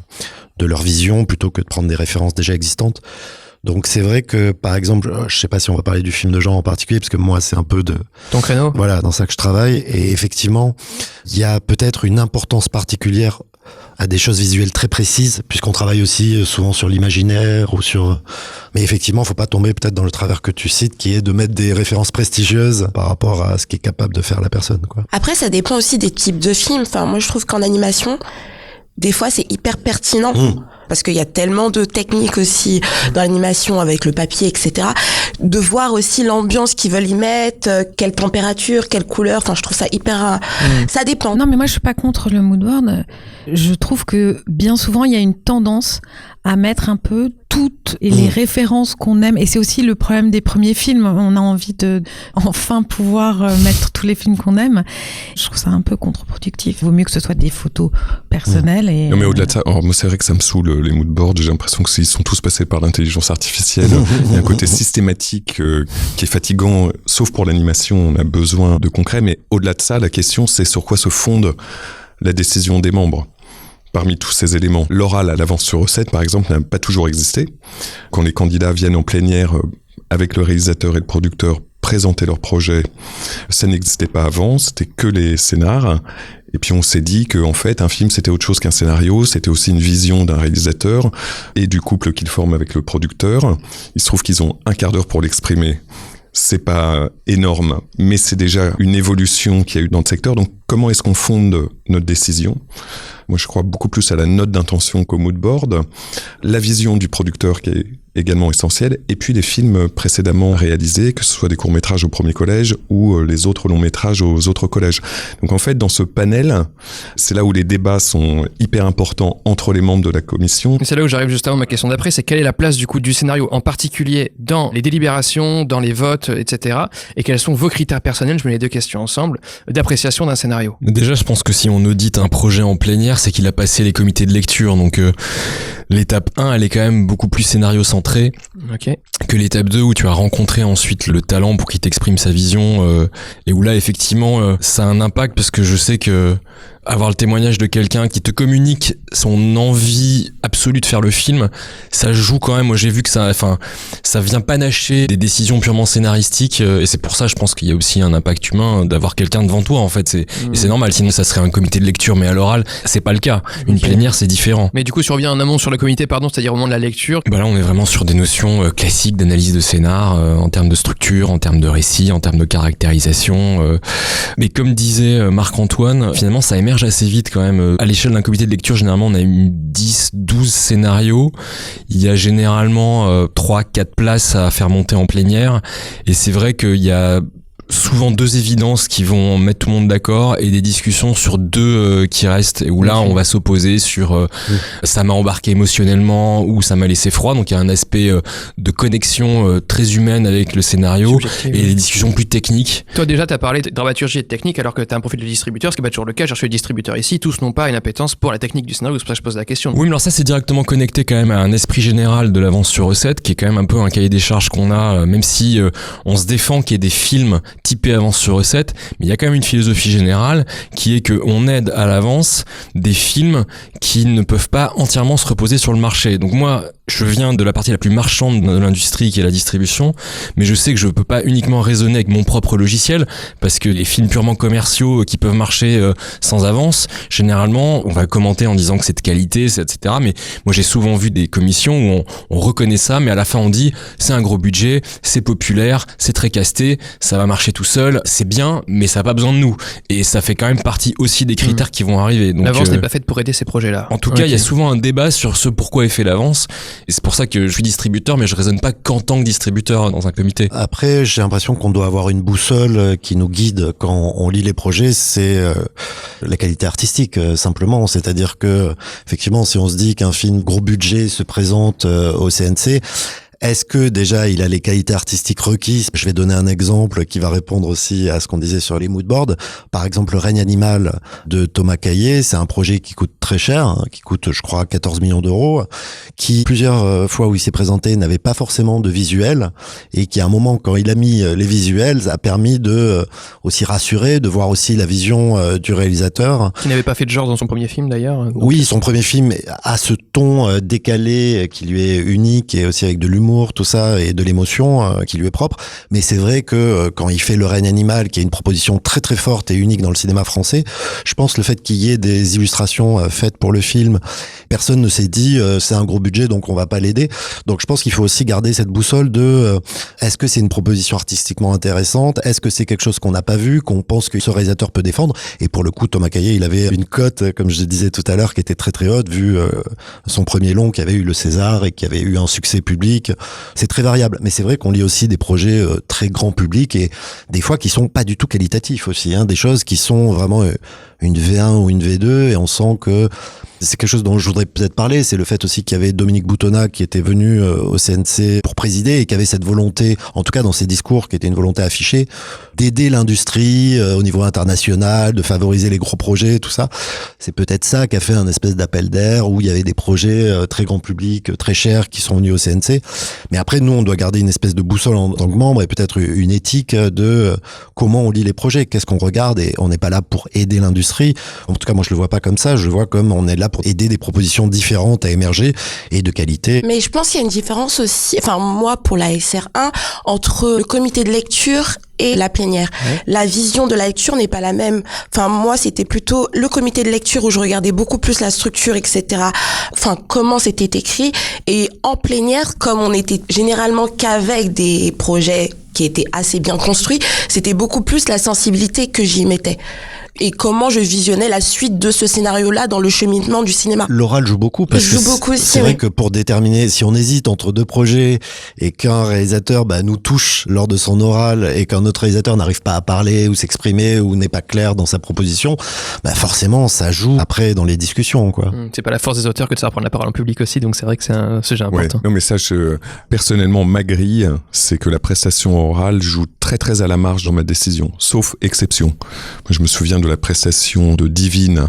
leur vision plutôt que de prendre des références déjà existantes. Donc c'est vrai que, par exemple, je sais pas si on va parler du film de genre en particulier, parce que moi c'est un peu de... Ton créneau. Voilà, dans ça que je travaille. Et effectivement, il y a peut-être une importance particulière à des choses visuelles très précises, puisqu'on travaille aussi souvent sur l'imaginaire ou sur... Mais effectivement, faut pas tomber peut-être dans le travers que tu cites, qui est de mettre des références prestigieuses par rapport à ce qui est capable de faire la personne, quoi. Après, ça dépend aussi des types de films. Enfin, moi, je trouve qu'en animation, des fois, c'est hyper pertinent. Parce qu'il y a tellement de techniques aussi dans l'animation avec le papier, etc. De voir aussi l'ambiance qu'ils veulent y mettre, quelle température, quelle couleur. Enfin, je trouve ça hyper... Ça dépend. Non, mais moi, je suis pas contre le mood board. Je trouve que bien souvent, il y a une tendance à mettre un peu toutes les références qu'on aime. Et c'est aussi le problème des premiers films. On a envie de enfin pouvoir mettre tous les films qu'on aime. Je trouve ça un peu contre-productif. Il vaut mieux que ce soit des photos personnelles. Et... Non, mais au-delà de ça, moi, c'est vrai que ça me saoule, les moodboards. J'ai l'impression qu'ils sont tous passés par l'intelligence artificielle. Il y a un côté systématique qui est fatigant, sauf pour l'animation. On a besoin de concret. Mais au-delà de ça, la question, c'est sur quoi se fonde la décision des membres. parmi tous ces éléments, l'oral à l'avance sur recette, par exemple, n'a pas toujours existé. Quand les candidats viennent en plénière avec le réalisateur et le producteur présenter leur projet, ça n'existait pas avant, c'était que les scénars. Et puis on s'est dit qu'en fait, un film, c'était autre chose qu'un scénario, c'était aussi une vision d'un réalisateur et du couple qu'il forme avec le producteur. Il se trouve qu'ils ont un quart d'heure pour l'exprimer. C'est pas énorme, mais c'est déjà une évolution qu'il y a eu dans le secteur. Donc, comment est-ce qu'on fonde notre décision ? Moi, je crois beaucoup plus à la note d'intention qu'au mood board. La vision du producteur qui est également essentielle. Et puis, les films précédemment réalisés, que ce soit des courts-métrages au premier collège ou les autres longs-métrages aux autres collèges. Donc, en fait, dans ce panel, c'est là où les débats sont hyper importants entre les membres de la commission. C'est là où j'arrive justement à ma question d'après, c'est quelle est la place du coup du scénario, en particulier dans les délibérations, dans les votes, etc. Et quels sont vos critères personnels, je mets les deux questions ensemble, d'appréciation d'un scénario. Déjà, je pense que si on audite un projet en plénière, c'est qu'il a passé les comités de lecture. Donc, l'étape 1, elle est quand même beaucoup plus scénario-centrée que l'étape 2, où tu as rencontré ensuite le talent pour qu'il t'exprime sa vision. Et où là, effectivement, ça a un impact, parce que je sais que avoir le témoignage de quelqu'un qui te communique son envie absolue de faire le film, ça joue quand même. Moi, j'ai vu que ça vient panacher des décisions purement scénaristiques, et c'est pour ça, je pense qu'il y a aussi un impact humain d'avoir quelqu'un devant toi, en fait. Et c'est normal, sinon ça serait un comité de lecture, mais à l'oral, c'est pas le cas. Une plénière, c'est différent. Mais du coup, si on revient en amont sur le comité, c'est-à-dire au moment de la lecture. Là, on est vraiment sur des notions classiques d'analyse de scénar, en termes de structure, en termes de récit, en termes de caractérisation. Mais comme disait Marc-Antoine, finalement, ça émerge assez vite quand même. À l'échelle d'un comité de lecture, généralement, on a 10-12 scénarios. Il y a généralement 3-4 places à faire monter en plénière. Et c'est vrai qu'il y a souvent deux évidences qui vont mettre tout le monde d'accord, et des discussions sur deux qui restent, et où là on va s'opposer sur ça m'a embarqué émotionnellement ou ça m'a laissé froid. Donc il y a un aspect de connexion très humaine avec le scénario, et des discussions plus techniques. Toi déjà t'as parlé de dramaturgie et de technique, alors que t'as un profil de distributeur, ce qui n'est pas toujours le cas. J'ai reçu des distributeurs ici, tous n'ont pas une appétence pour la technique du scénario, c'est pour ça que je pose la question. Oui, mais alors ça c'est directement connecté quand même à un esprit général de l'avance sur recette, qui est quand même un peu un cahier des charges qu'on a, même si on se défend qu'il y ait des films typé avance sur recette, mais il y a quand même une philosophie générale qui est que on aide à l'avance des films qui ne peuvent pas entièrement se reposer sur le marché. Donc moi, je viens de la partie la plus marchande de l'industrie, qui est la distribution, mais je sais que je peux pas uniquement raisonner avec mon propre logiciel, parce que les films purement commerciaux qui peuvent marcher sans avance, généralement, on va commenter en disant que c'est de qualité, etc. Mais moi, j'ai souvent vu des commissions où on reconnaît ça, mais à la fin, on dit c'est un gros budget, c'est populaire, c'est très casté, ça va marcher tout seul, c'est bien, mais ça n'a pas besoin de nous. Et ça fait quand même partie aussi des critères qui vont arriver. Donc, l'avance n'est pas faite pour aider ces projets-là. En tout cas, il y a souvent un débat sur ce pourquoi est fait l'avance. Et c'est pour ça que je suis distributeur, mais je raisonne pas qu'en tant que distributeur dans un comité. Après, j'ai l'impression qu'on doit avoir une boussole qui nous guide quand on lit les projets, c'est la qualité artistique, simplement. C'est-à-dire que, effectivement, si on se dit qu'un film gros budget se présente au CNC, est-ce que déjà il a les qualités artistiques requises? Je vais donner un exemple qui va répondre aussi à ce qu'on disait sur les moodboards. Par exemple, Le règne animal de Thomas Caillet, c'est un projet qui coûte très cher, qui coûte, je crois, 14 millions d'euros, qui plusieurs fois où il s'est présenté n'avait pas forcément de visuel, et qui à un moment, quand il a mis les visuels, a permis de aussi rassurer, de voir aussi la vision du réalisateur. Qui n'avait pas fait de genre dans son premier film d'ailleurs. Donc... Oui, son premier film a ce ton décalé qui lui est unique, et aussi avec de l'humour, tout ça, et de l'émotion qui lui est propre. Mais c'est vrai que quand il fait Le règne animal, qui est une proposition très très forte et unique dans le cinéma français, je pense le fait qu'il y ait des illustrations faites pour le film, personne ne s'est dit c'est un gros budget donc on va pas l'aider. Donc je pense qu'il faut aussi garder cette boussole de est-ce que c'est une proposition artistiquement intéressante, est-ce que c'est quelque chose qu'on n'a pas vu, qu'on pense que ce réalisateur peut défendre. Et pour le coup, Thomas Caillet, il avait une cote, comme je le disais tout à l'heure, qui était très très haute, vu son premier long qui avait eu le César et qui avait eu un succès public. C'est très variable, mais c'est vrai qu'on lit aussi des projets très grand public, et des fois qui sont pas du tout qualitatifs aussi, des choses qui sont vraiment une V1 ou une V2, et on sent que c'est quelque chose dont je voudrais peut-être parler. C'est le fait aussi qu'il y avait Dominique Boutonnat qui était venu au CNC pour présider, et qui avait cette volonté, en tout cas dans ses discours, qui était une volonté affichée, d'aider l'industrie au niveau international, de favoriser les gros projets, tout ça. C'est peut-être ça qui a fait un espèce d'appel d'air, où il y avait des projets projets très grand public, très chers, qui sont venus au CNC. Mais après, nous, on doit garder une espèce de boussole en tant que membre et peut-être une éthique de comment on lit les projets, qu'est-ce qu'on regarde, et on n'est pas là pour aider l'industrie. En tout cas, moi, je le vois pas comme ça. Je le vois comme on est là pour aider des propositions différentes à émerger et de qualité. Mais je pense qu'il y a une différence aussi, enfin moi pour la SR1, entre le comité de lecture et la plénière. Ouais. La vision de la lecture n'est pas la même. Enfin, moi, c'était plutôt le comité de lecture où je regardais beaucoup plus la structure, etc. Enfin, comment c'était écrit. Et en plénière, comme on était généralement qu'avec des projets qui étaient assez bien construits, c'était beaucoup plus la sensibilité que j'y mettais. Et comment je visionnais la suite de ce scénario-là dans le cheminement du cinéma. L'oral joue beaucoup parce que c'est vrai que pour déterminer, si on hésite entre deux projets et qu'un réalisateur nous touche lors de son oral et qu'un autre réalisateur n'arrive pas à parler ou s'exprimer ou n'est pas clair dans sa proposition, forcément ça joue après dans les discussions, quoi. C'est pas la force des auteurs que de savoir prendre la parole en public aussi, donc c'est vrai que c'est un sujet important. Ouais, non mais ça, personnellement, ma grille, c'est que la prestation orale joue très très à la marge dans ma décision, sauf exception. Moi, je me souviens de la prestation de Divine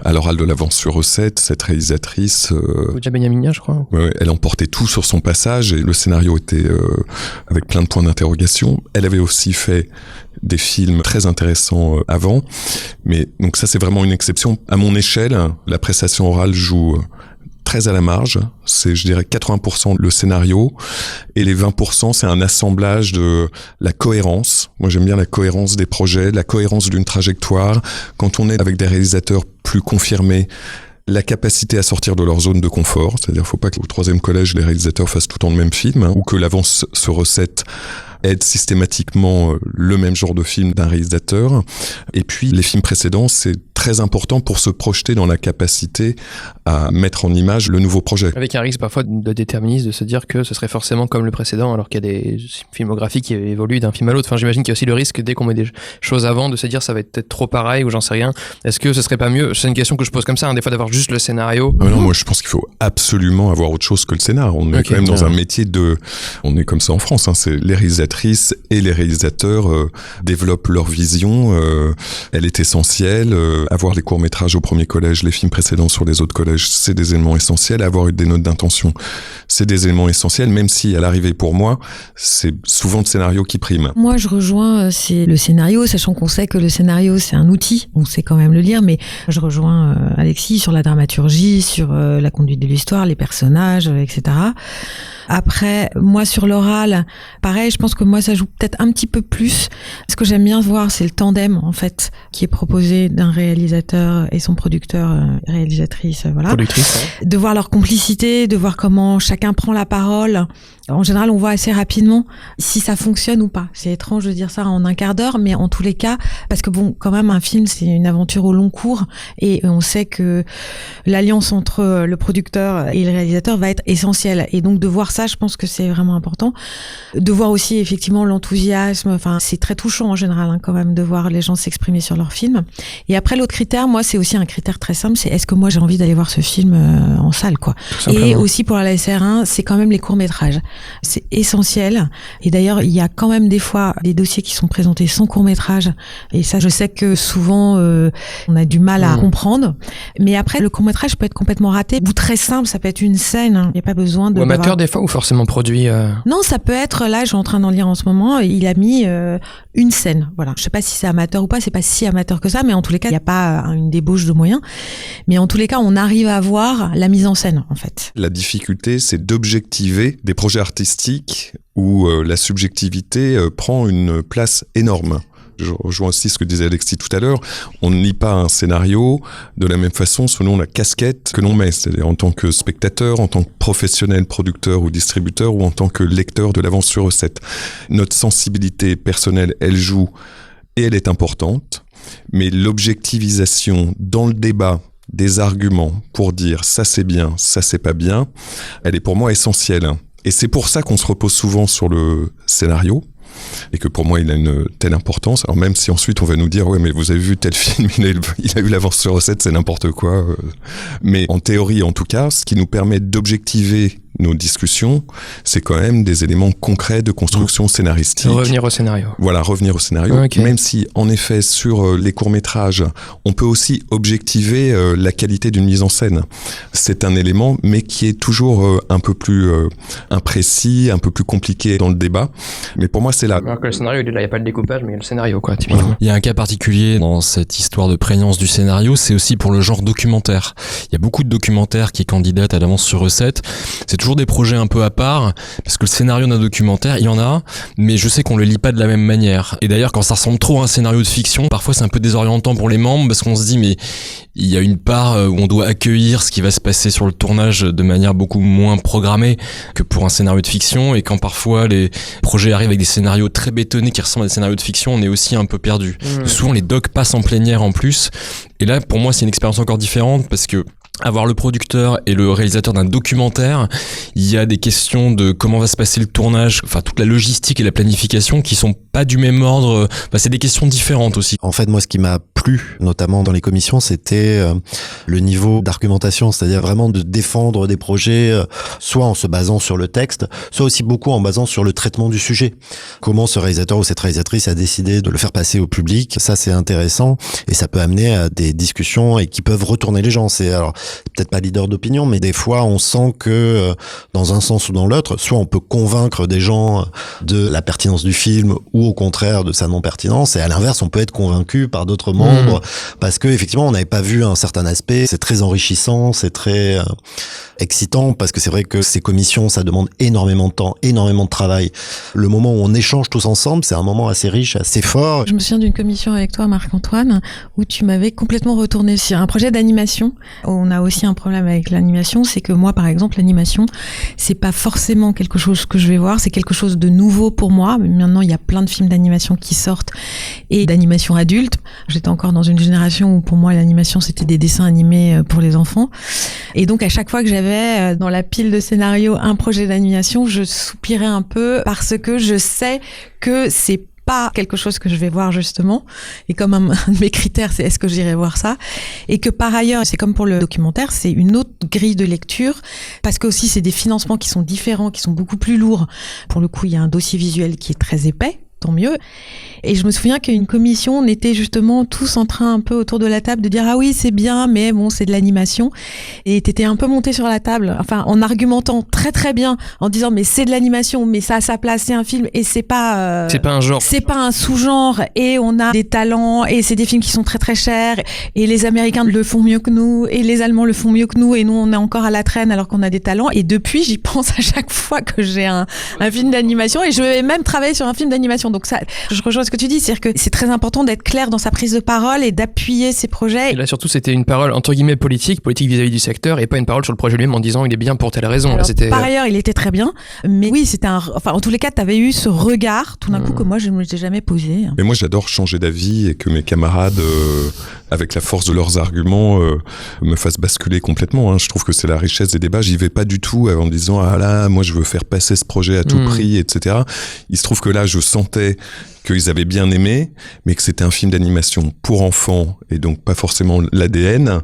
à l'oral de l'Avance sur recette, cette réalisatrice. Ouja Benyaminia, je crois. Ouais, elle emportait tout sur son passage et le scénario était avec plein de points d'interrogation. Elle avait aussi fait des films très intéressants avant, mais donc ça c'est vraiment une exception. À mon échelle, la prestation orale joue très à la marge, c'est je dirais 80% le scénario et les 20% c'est un assemblage de la cohérence. Moi j'aime bien la cohérence des projets, la cohérence d'une trajectoire. Quand on est avec des réalisateurs plus confirmés, la capacité à sortir de leur zone de confort, c'est-à-dire faut pas qu'au 3e collège les réalisateurs fassent tout le temps le même film, ou que l'Avance sur recette aide systématiquement le même genre de film d'un réalisateur. Et puis les films précédents, c'est très important pour se projeter dans la capacité à mettre en image le nouveau projet. Avec un risque parfois de déterminisme, de se dire que ce serait forcément comme le précédent, alors qu'il y a des filmographies qui évoluent d'un film à l'autre. Enfin, j'imagine qu'il y a aussi le risque, dès qu'on met des choses avant, de se dire ça va être peut-être trop pareil ou j'en sais rien. Est-ce que ce serait pas mieux, c'est une question que je pose comme ça, des fois d'avoir juste le scénario. Non, moi je pense qu'il faut absolument avoir autre chose que le scénar. On est quand même dans un métier on est comme ça en France, c'est les réalisatrices et les réalisateurs développent leur vision, elle est essentielle. Avoir les courts-métrages au premier collège, les films précédents sur les autres collèges, c'est des éléments essentiels. Avoir des notes d'intention, c'est des éléments essentiels, même si à l'arrivée pour moi, c'est souvent le scénario qui prime. Moi, je rejoins, c'est le scénario, sachant qu'on sait que le scénario, c'est un outil, on sait quand même le lire, mais je rejoins Alexis sur la dramaturgie, sur la conduite de l'histoire, les personnages, etc. Après, moi, sur l'oral, pareil, je pense que moi, ça joue peut-être un petit peu plus. Ce que j'aime bien voir, c'est le tandem, en fait, qui est proposé d'un réalisateur et son producteur, réalisatrice, voilà. Productrice, ouais. De voir leur complicité, de voir comment chacun prend la parole. En général, on voit assez rapidement si ça fonctionne ou pas. C'est étrange de dire ça en un quart d'heure, mais en tous les cas, parce que bon, quand même, un film, c'est une aventure au long cours, et on sait que l'alliance entre le producteur et le réalisateur va être essentielle. Et donc, de voir ça, je pense que c'est vraiment important. De voir aussi, effectivement, l'enthousiasme. Enfin, c'est très touchant, en général, quand même, de voir les gens s'exprimer sur leur film. Et après, l'autre critère, moi, c'est aussi un critère très simple, c'est est-ce que moi, j'ai envie d'aller voir ce film en salle, quoi. Et aussi, pour la SR1, c'est quand même les courts-métrages. C'est essentiel. Et d'ailleurs, il y a quand même des fois des dossiers qui sont présentés sans court-métrage. Et ça, je sais que souvent, on a du mal à comprendre. Mais après, le court-métrage peut être complètement raté. Ou très simple, ça peut être une scène. Il n'y a pas besoin de... Ou amateur des fois, ou forcément produit Non, ça peut être... Là, je suis en train d'en lire en ce moment. Il a mis une scène. Voilà. Je sais pas si c'est amateur ou pas. C'est pas si amateur que ça. Mais en tous les cas, il n'y a pas une débauche de moyens. Mais en tous les cas, on arrive à voir la mise en scène, en fait. La difficulté, c'est d'objectiver des projets artistique où la subjectivité prend une place énorme. Je rejoins aussi ce que disait Alexis tout à l'heure. On ne lit pas un scénario de la même façon selon la casquette que l'on met, c'est-à-dire en tant que spectateur, en tant que professionnel, producteur ou distributeur, ou en tant que lecteur de l'Avance sur recette. Notre sensibilité personnelle, elle joue et elle est importante, mais l'objectivisation dans le débat des arguments pour dire ça c'est bien, ça c'est pas bien, elle est pour moi essentielle. Et c'est pour ça qu'on se repose souvent sur le scénario, et que pour moi il a une telle importance. Alors même si ensuite on va nous dire ouais mais vous avez vu tel film, il a eu l'Avance sur recette, c'est n'importe quoi. Mais en théorie en tout cas, ce qui nous permet d'objectiver nos discussions, c'est quand même des éléments concrets de construction scénaristique. Revenir au scénario. Voilà, revenir au scénario. Okay. Même si, en effet, sur les courts-métrages, on peut aussi objectiver la qualité d'une mise en scène. C'est un élément, mais qui est toujours un peu plus imprécis, un peu plus compliqué dans le débat. Mais pour moi, c'est là. Alors que le scénario, il est là, il n'y a pas le découpage, mais il y a le scénario, quoi, typiquement. Il y a un cas particulier dans cette histoire de prégnance du scénario, c'est aussi pour le genre documentaire. Il y a beaucoup de documentaires qui candidatent à l'avance sur recette. C'est toujours des projets un peu à part, parce que le scénario d'un documentaire, il y en a, mais je sais qu'on le lit pas de la même manière. Et d'ailleurs, quand ça ressemble trop à un scénario de fiction, parfois c'est un peu désorientant pour les membres, parce qu'on se dit, mais il y a une part où on doit accueillir ce qui va se passer sur le tournage de manière beaucoup moins programmée que pour un scénario de fiction, et quand parfois les projets arrivent avec des scénarios très bétonnés qui ressemblent à des scénarios de fiction, on est aussi un peu perdu. Souvent les docs passent en plénière en plus, et là pour moi c'est une expérience encore différente, parce que avoir le producteur et le réalisateur d'un documentaire, il y a des questions de comment va se passer le tournage, enfin toute la logistique et la planification qui sont pas du même ordre, enfin, c'est des questions différentes aussi. En fait, moi ce qui m'a plu, notamment dans les commissions, c'était le niveau d'argumentation, c'est-à-dire vraiment de défendre des projets, soit en se basant sur le texte, soit aussi beaucoup en basant sur le traitement du sujet. Comment ce réalisateur ou cette réalisatrice a décidé de le faire passer au public, ça c'est intéressant, et ça peut amener à des discussions et qui peuvent retourner les gens. C'est alors peut-être pas leader d'opinion, mais des fois on sent que dans un sens ou dans l'autre, soit on peut convaincre des gens de la pertinence du film ou au contraire de sa non-pertinence, et à l'inverse on peut être convaincu par d'autres membres parce que effectivement on n'avait pas vu un certain aspect. C'est très enrichissant, c'est très excitant, parce que c'est vrai que ces commissions ça demande énormément de temps, énormément de travail. Le moment où on échange tous ensemble, c'est un moment assez riche, assez fort. Je me souviens d'une commission avec toi, Marc-Antoine, où tu m'avais complètement retourné sur un projet d'animation. On a aussi un problème avec l'animation, c'est que moi, par exemple, l'animation, c'est pas forcément quelque chose que je vais voir, c'est quelque chose de nouveau pour moi. Maintenant, il y a plein de films d'animation qui sortent, et d'animation adulte. J'étais encore dans une génération où pour moi, l'animation, c'était des dessins animés pour les enfants. Et donc, à chaque fois que j'avais dans la pile de scénarios un projet d'animation, je soupirais un peu, parce que je sais que c'est pas quelque chose que je vais voir justement, et comme un de mes critères c'est est-ce que j'irai voir ça, et que par ailleurs c'est comme pour le documentaire, c'est une autre grille de lecture, parce que aussi c'est des financements qui sont différents, qui sont beaucoup plus lourds. Pour le coup il y a un dossier visuel qui est très épais, tant mieux. Et je me souviens qu'à une commission, on était justement tous en train un peu autour de la table de dire ah oui c'est bien, mais bon c'est de l'animation. Et t'étais un peu monté sur la table, enfin en argumentant très très bien, en disant mais c'est de l'animation, mais ça a sa place, c'est un film et c'est pas un genre, c'est pas un sous-genre, et on a des talents et c'est des films qui sont très très chers, et les Américains le font mieux que nous et les Allemands le font mieux que nous, et nous on est encore à la traîne alors qu'on a des talents. Et depuis j'y pense à chaque fois que j'ai un film d'animation, et je vais même travailler sur un film d'animation. Donc ça, je rejoins ce que tu dis, c'est-à-dire que c'est très important d'être clair dans sa prise de parole et d'appuyer ses projets. Et là surtout c'était une parole entre guillemets politique vis-à-vis du secteur, et pas une parole sur le projet lui-même en disant il est bien pour telle raison. Alors, là, c'était... Par ailleurs il était très bien, mais oui c'était en tous les cas t'avais eu ce regard tout d'un coup que moi je ne m'étais jamais posé. Mais moi j'adore changer d'avis, et que mes camarades avec la force de leurs arguments me fassent basculer complètement. Je trouve que c'est la richesse des débats. J'y vais pas du tout en me disant ah là moi je veux faire passer ce projet à tout prix, etc. Il se trouve que là je sentais qu'ils avaient bien aimé, mais que c'était un film d'animation pour enfants, et donc pas forcément l'ADN,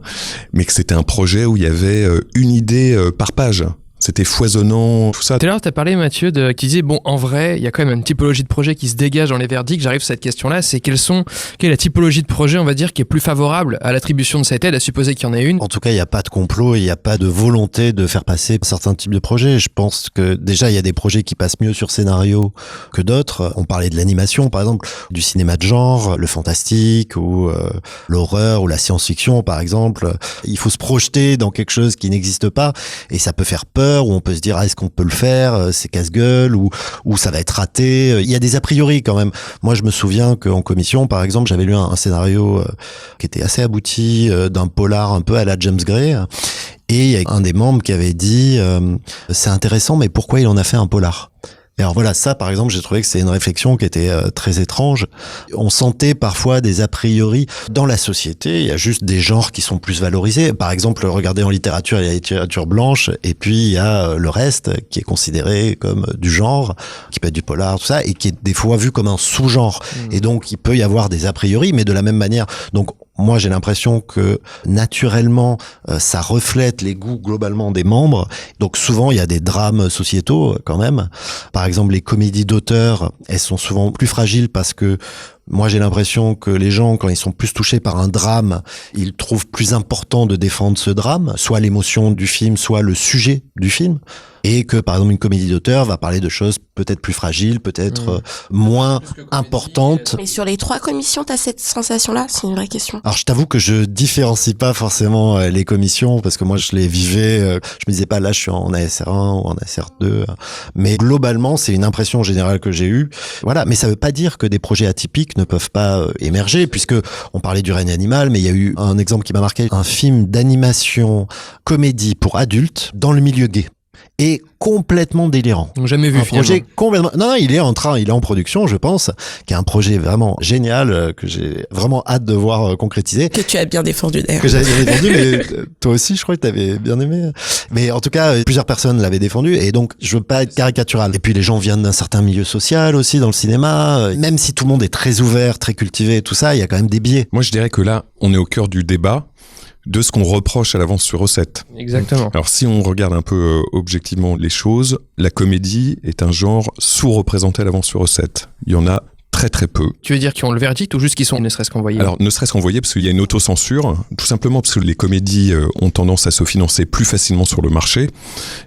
mais que c'était un projet où il y avait une idée par page. C'était foisonnant, tout ça. Tout à l'heure, tu as parlé, Mathieu, qui disait, bon, en vrai, il y a quand même une typologie de projet qui se dégage dans les verdicts. J'arrive sur cette question-là, c'est quelle est la typologie de projet, on va dire, qui est plus favorable à l'attribution de cette aide, à supposer qu'il y en ait une? En tout cas, il n'y a pas de complot, il n'y a pas de volonté de faire passer certains types de projets. Je pense que déjà, il y a des projets qui passent mieux sur scénario que d'autres. On parlait de l'animation, par exemple, du cinéma de genre, le fantastique, ou l'horreur, ou la science-fiction, par exemple. Il faut se projeter dans quelque chose qui n'existe pas, et ça peut faire peur, où on peut se dire est-ce qu'on peut le faire, c'est casse-gueule, ou ça va être raté. Il y a des a priori quand même. Moi je me souviens qu'en commission par exemple j'avais lu un scénario qui était assez abouti, d'un polar un peu à la James Gray, et il y a un des membres qui avait dit c'est intéressant mais pourquoi il en a fait un polar? Et alors voilà, ça par exemple, j'ai trouvé que c'est une réflexion qui était très étrange. On sentait parfois des a priori dans la société, il y a juste des genres qui sont plus valorisés. Par exemple, regardez en littérature, il y a la littérature blanche, et puis il y a le reste qui est considéré comme du genre, qui peut être du polar, tout ça, et qui est des fois vu comme un sous-genre. Et donc il peut y avoir des a priori, mais de la même manière. Donc moi j'ai l'impression que naturellement ça reflète les goûts globalement des membres. Donc souvent il y a des drames sociétaux quand même. Par exemple les comédies d'auteurs, elles sont souvent plus fragiles parce que moi, j'ai l'impression que les gens, quand ils sont plus touchés par un drame, ils trouvent plus important de défendre ce drame, soit l'émotion du film, soit le sujet du film. Et que, par exemple, une comédie d'auteur va parler de choses peut-être plus fragiles, peut-être moins importantes. Mais sur les 3 commissions, t'as cette sensation-là? C'est une vraie question. Alors, je t'avoue que je différencie pas forcément les commissions, parce que moi, je les vivais, je me disais pas, là, je suis en ASR1 ou en ASR2. Mais globalement, c'est une impression générale que j'ai eue. Voilà. Mais ça veut pas dire que des projets atypiques ne peuvent pas émerger, puisque on parlait du règne animal, mais il y a eu un exemple qui m'a marqué, un film d'animation comédie pour adultes dans le milieu gay. Et complètement délirant. Donc jamais vu, un finalement. projet complètement. Non, il est en production, je pense, qui est un projet vraiment génial que j'ai vraiment hâte de voir concrétiser. Que tu as bien défendu d'ailleurs. Que j'avais bien défendu, mais toi aussi, je crois que t'avais bien aimé. Mais en tout cas, plusieurs personnes l'avaient défendu, et donc je veux pas être caricatural. Et puis les gens viennent d'un certain milieu social aussi dans le cinéma. Même si tout le monde est très ouvert, très cultivé, tout ça, il y a quand même des biais. Moi, je dirais que là, on est au cœur du débat de ce qu'on reproche à l'avance sur recette. Exactement. Alors si on regarde un peu objectivement les choses, la comédie est un genre sous-représenté à l'avance sur recette. Il y en a très très peu. Tu veux dire qu'ils ont le verdict ou juste qu'ils sont ne serait-ce qu'envoyés? Alors ne serait-ce qu'envoyés parce qu'il y a une autocensure, tout simplement parce que les comédies ont tendance à se financer plus facilement sur le marché,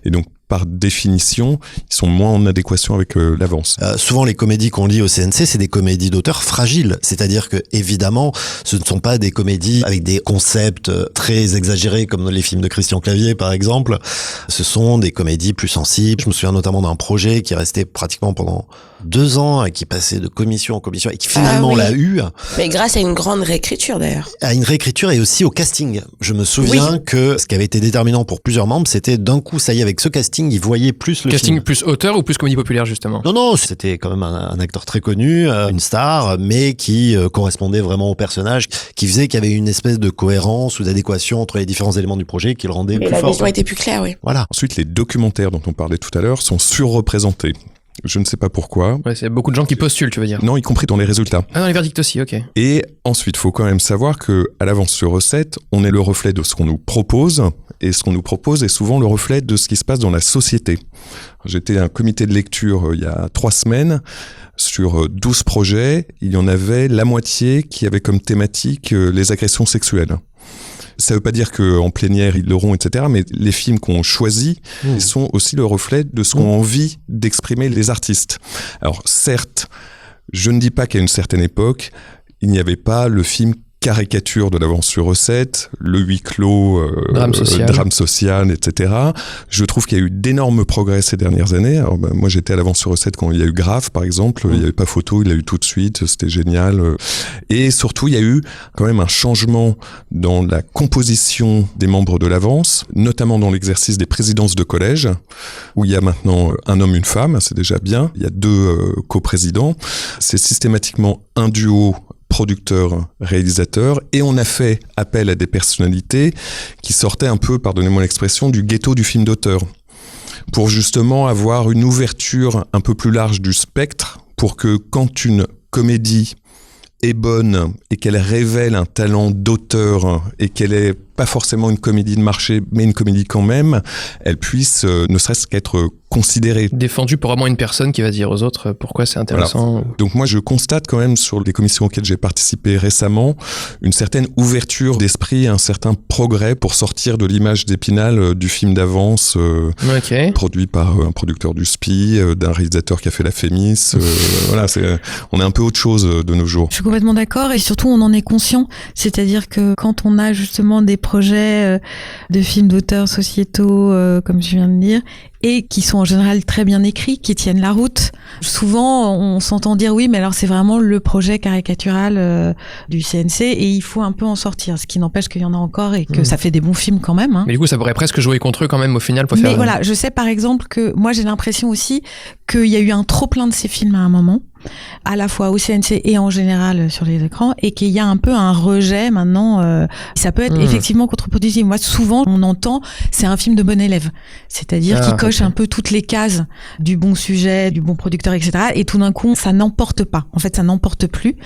et donc par définition, ils sont moins en adéquation avec l'avance. Souvent, les comédies qu'on lit au CNC, c'est des comédies d'auteurs fragiles. C'est-à-dire que, évidemment, ce ne sont pas des comédies avec des concepts très exagérés comme les films de Christian Clavier, par exemple. Ce sont des comédies plus sensibles. Je me souviens notamment d'un projet qui est resté pratiquement pendant 2 ans et qui passait de commission en commission et qui finalement l'a eu. Mais grâce à une grande réécriture, d'ailleurs. À une réécriture et aussi au casting. Je me souviens que ce qui avait été déterminant pour plusieurs membres, c'était d'un coup, ça y est, avec ce casting, ils voyaient plus le casting film. Plus auteur ou plus comédie populaire, justement? Non, c'était quand même un acteur très connu, une star, mais qui correspondait vraiment au personnage, qui faisait qu'il y avait une espèce de cohérence ou d'adéquation entre les différents éléments du projet qui le rendait plus fort. La vision était plus claire, oui. Voilà. Ensuite, les documentaires dont on parlait tout à l'heure sont surreprésentés. Je ne sais pas pourquoi. Ouais, c'est beaucoup de gens qui postulent, tu veux dire? Non, y compris dans les résultats. Ah, dans les verdicts aussi, ok. Et ensuite, faut quand même savoir que à l'avance sur recette, on est le reflet de ce qu'on nous propose, et ce qu'on nous propose est souvent le reflet de ce qui se passe dans la société. J'étais à un comité de lecture il y a 3 semaines. Sur 12 projets, il y en avait la moitié qui avait comme thématique les agressions sexuelles. Ça veut pas dire qu'en plénière, ils l'auront, etc. Mais les films qu'on choisit sont aussi le reflet de ce qu'ont envie d'exprimer les artistes. Alors, certes, je ne dis pas qu'à une certaine époque, il n'y avait pas le film caricature de l'avance sur recette, le huis clos, drame social, etc. Je trouve qu'il y a eu d'énormes progrès ces dernières années. Alors, moi, j'étais à l'avance sur recette quand il y a eu Grave, par exemple. Il n'y avait pas photo, il l'a eu tout de suite. C'était génial. Et surtout, il y a eu quand même un changement dans la composition des membres de l'avance, notamment dans l'exercice des présidences de collège, où il y a maintenant un homme, une femme. C'est déjà bien. Il y a 2 coprésidents. C'est systématiquement un duo producteur-réalisateur, et on a fait appel à des personnalités qui sortaient un peu, pardonnez-moi l'expression, du ghetto du film d'auteur, pour justement avoir une ouverture un peu plus large du spectre, pour que quand une comédie est bonne et qu'elle révèle un talent d'auteur et qu'elle est pas forcément une comédie de marché, mais une comédie quand même, elle puisse ne serait-ce qu'être considérée. Défendue pour vraiment une personne qui va dire aux autres pourquoi c'est intéressant. Voilà. Donc moi je constate quand même sur les commissions auxquelles j'ai participé récemment une certaine ouverture d'esprit, un certain progrès pour sortir de l'image d'Épinal du film d'avance produit par un producteur du SPI, d'un réalisateur qui a fait la Fémis. Voilà, on est un peu autre chose de nos jours. Je suis complètement d'accord, et surtout on en est conscient. C'est-à-dire que quand on a justement des projets de films d'auteurs sociétaux, comme je viens de dire, et qui sont en général très bien écrits, qui tiennent la route. Souvent, on s'entend dire oui, mais alors c'est vraiment le projet caricatural du CNC, et il faut un peu en sortir, ce qui n'empêche qu'il y en a encore et que ça fait des bons films quand même. Hein. Mais du coup, ça pourrait presque jouer contre eux quand même au final. Mais voilà, je sais par exemple que moi j'ai l'impression aussi qu'il y a eu un trop plein de ces films à un moment, à la fois au CNC et en général sur les écrans, et qu'il y a un peu un rejet maintenant. Ça peut être effectivement contre-productif. Moi, souvent, on entend c'est un film de bon élève, c'est-à-dire qui coche coche un peu toutes les cases du bon sujet, du bon producteur, etc. Et tout d'un coup, ça n'emporte pas. En fait, ça n'emporte plus.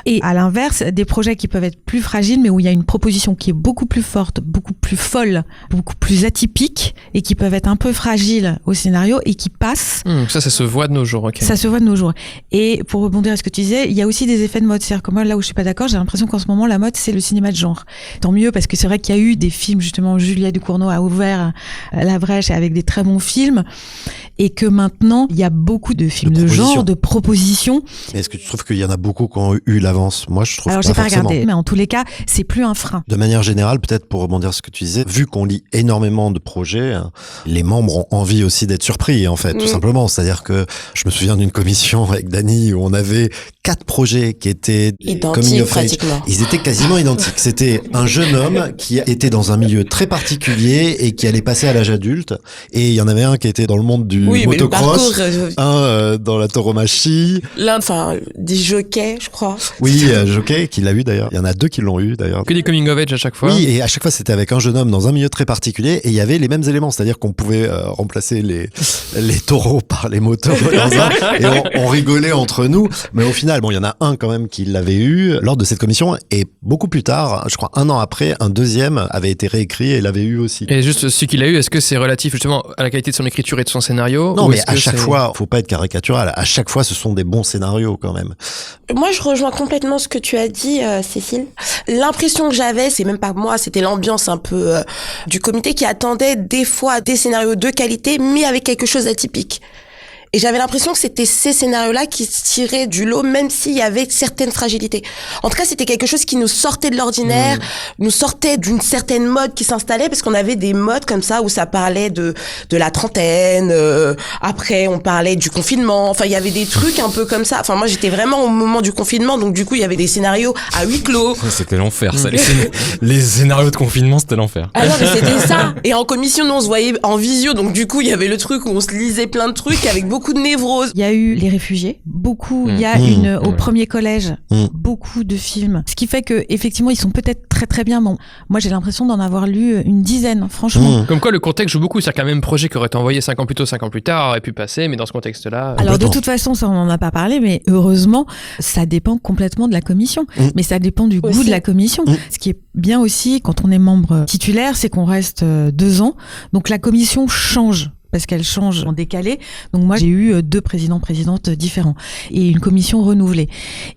Et à l'inverse, des projets qui peuvent être plus fragiles, mais où il y a une proposition qui est beaucoup plus forte, beaucoup plus folle, beaucoup plus atypique, et qui peuvent être un peu fragiles au scénario et qui passent. Ça se voit de nos jours, ok. Ça se voit de nos jours. Et pour rebondir à ce que tu disais, il y a aussi des effets de mode. C'est-à-dire que moi, là où je suis pas d'accord, j'ai l'impression qu'en ce moment, la mode, c'est le cinéma de genre. Tant mieux, parce que c'est vrai qu'il y a eu des films, justement, Julia Ducournau a ouvert la brèche avec des très bons films, et que maintenant, il y a beaucoup de films de genre, de propositions. Est-ce que tu trouves qu'il y en a beaucoup qui ont eu l'avance? Moi, je trouve Alors, pas j'ai pas forcément. regardé, mais en tous les cas, c'est plus un frein. De manière générale, peut-être pour rebondir sur ce que tu disais, vu qu'on lit énormément de projets, les membres ont envie aussi d'être surpris, en fait, tout simplement. C'est-à-dire que je me souviens d'une commission avec Dany où on avait 4 projets qui étaient identiques pratiquement. Ils étaient quasiment identiques. C'était un jeune homme qui était dans un milieu très particulier et qui allait passer à l'âge adulte. Et il y en avait un qui était dans le monde du motocross, un dans la tauromachie. L'un, des jockeys, je crois. Oui, jockey, qui l'a eu d'ailleurs. Il y en a 2 qui l'ont eu d'ailleurs. Que des coming of age à chaque fois. Oui, et à chaque fois c'était avec un jeune homme dans un milieu très particulier et il y avait les mêmes éléments, c'est-à-dire qu'on pouvait remplacer les taureaux par les motos et on rigolait entre nous. Mais au final, bon, il y en a un quand même qui l'avait eu lors de cette commission et beaucoup plus tard, je crois 1 an après, un deuxième avait été réécrit et l'avait eu aussi. Et juste ce qu'il a eu, est-ce que c'est relatif justement à la qualité de son écriture et de son scénario? Non, mais à chaque fois, faut pas être caricatural. À chaque fois, ce sont des bons scénarios quand même. Moi, je rejoins complètement ce que tu as dit, Cécile. L'impression que j'avais, c'est même pas moi, c'était l'ambiance un peu du comité qui attendait des fois des scénarios de qualité, mais avec quelque chose d'atypique. Et j'avais l'impression que c'était ces scénarios-là qui se tiraient du lot, même s'il y avait certaines fragilités. En tout cas, c'était quelque chose qui nous sortait de l'ordinaire, nous sortait d'une certaine mode qui s'installait, parce qu'on avait des modes comme ça où ça parlait de la trentaine, après on parlait du confinement, enfin il y avait des trucs un peu comme ça. Enfin moi j'étais vraiment au moment du confinement, donc du coup il y avait des scénarios à huis clos. C'était l'enfer, ça. Les scénarios de confinement, c'était l'enfer. Ah non, mais c'était ça. Et en commission, nous on se voyait en visio, donc du coup il y avait le truc où on se lisait plein de trucs avec beaucoup de névrose. Il y a eu les réfugiés, beaucoup. Il y a au premier collège, beaucoup de films. Ce qui fait que effectivement, ils sont peut-être très très bien. Bon, moi j'ai l'impression d'en avoir lu une dizaine, franchement. Comme quoi le contexte joue beaucoup, c'est-à-dire qu'un même projet qui aurait été envoyé 5 ans plus tôt, 5 ans plus tard aurait pu passer, mais dans ce contexte-là. Alors de toute façon, ça on en a pas parlé, mais heureusement, ça dépend complètement de la commission. Mais ça dépend du goût de la commission. Ce qui est bien aussi quand on est membre titulaire, c'est qu'on reste 2 ans. Donc la commission change. Parce qu'elle change en décalé. Donc moi, j'ai eu 2 présidents-présidentes différents et une commission renouvelée.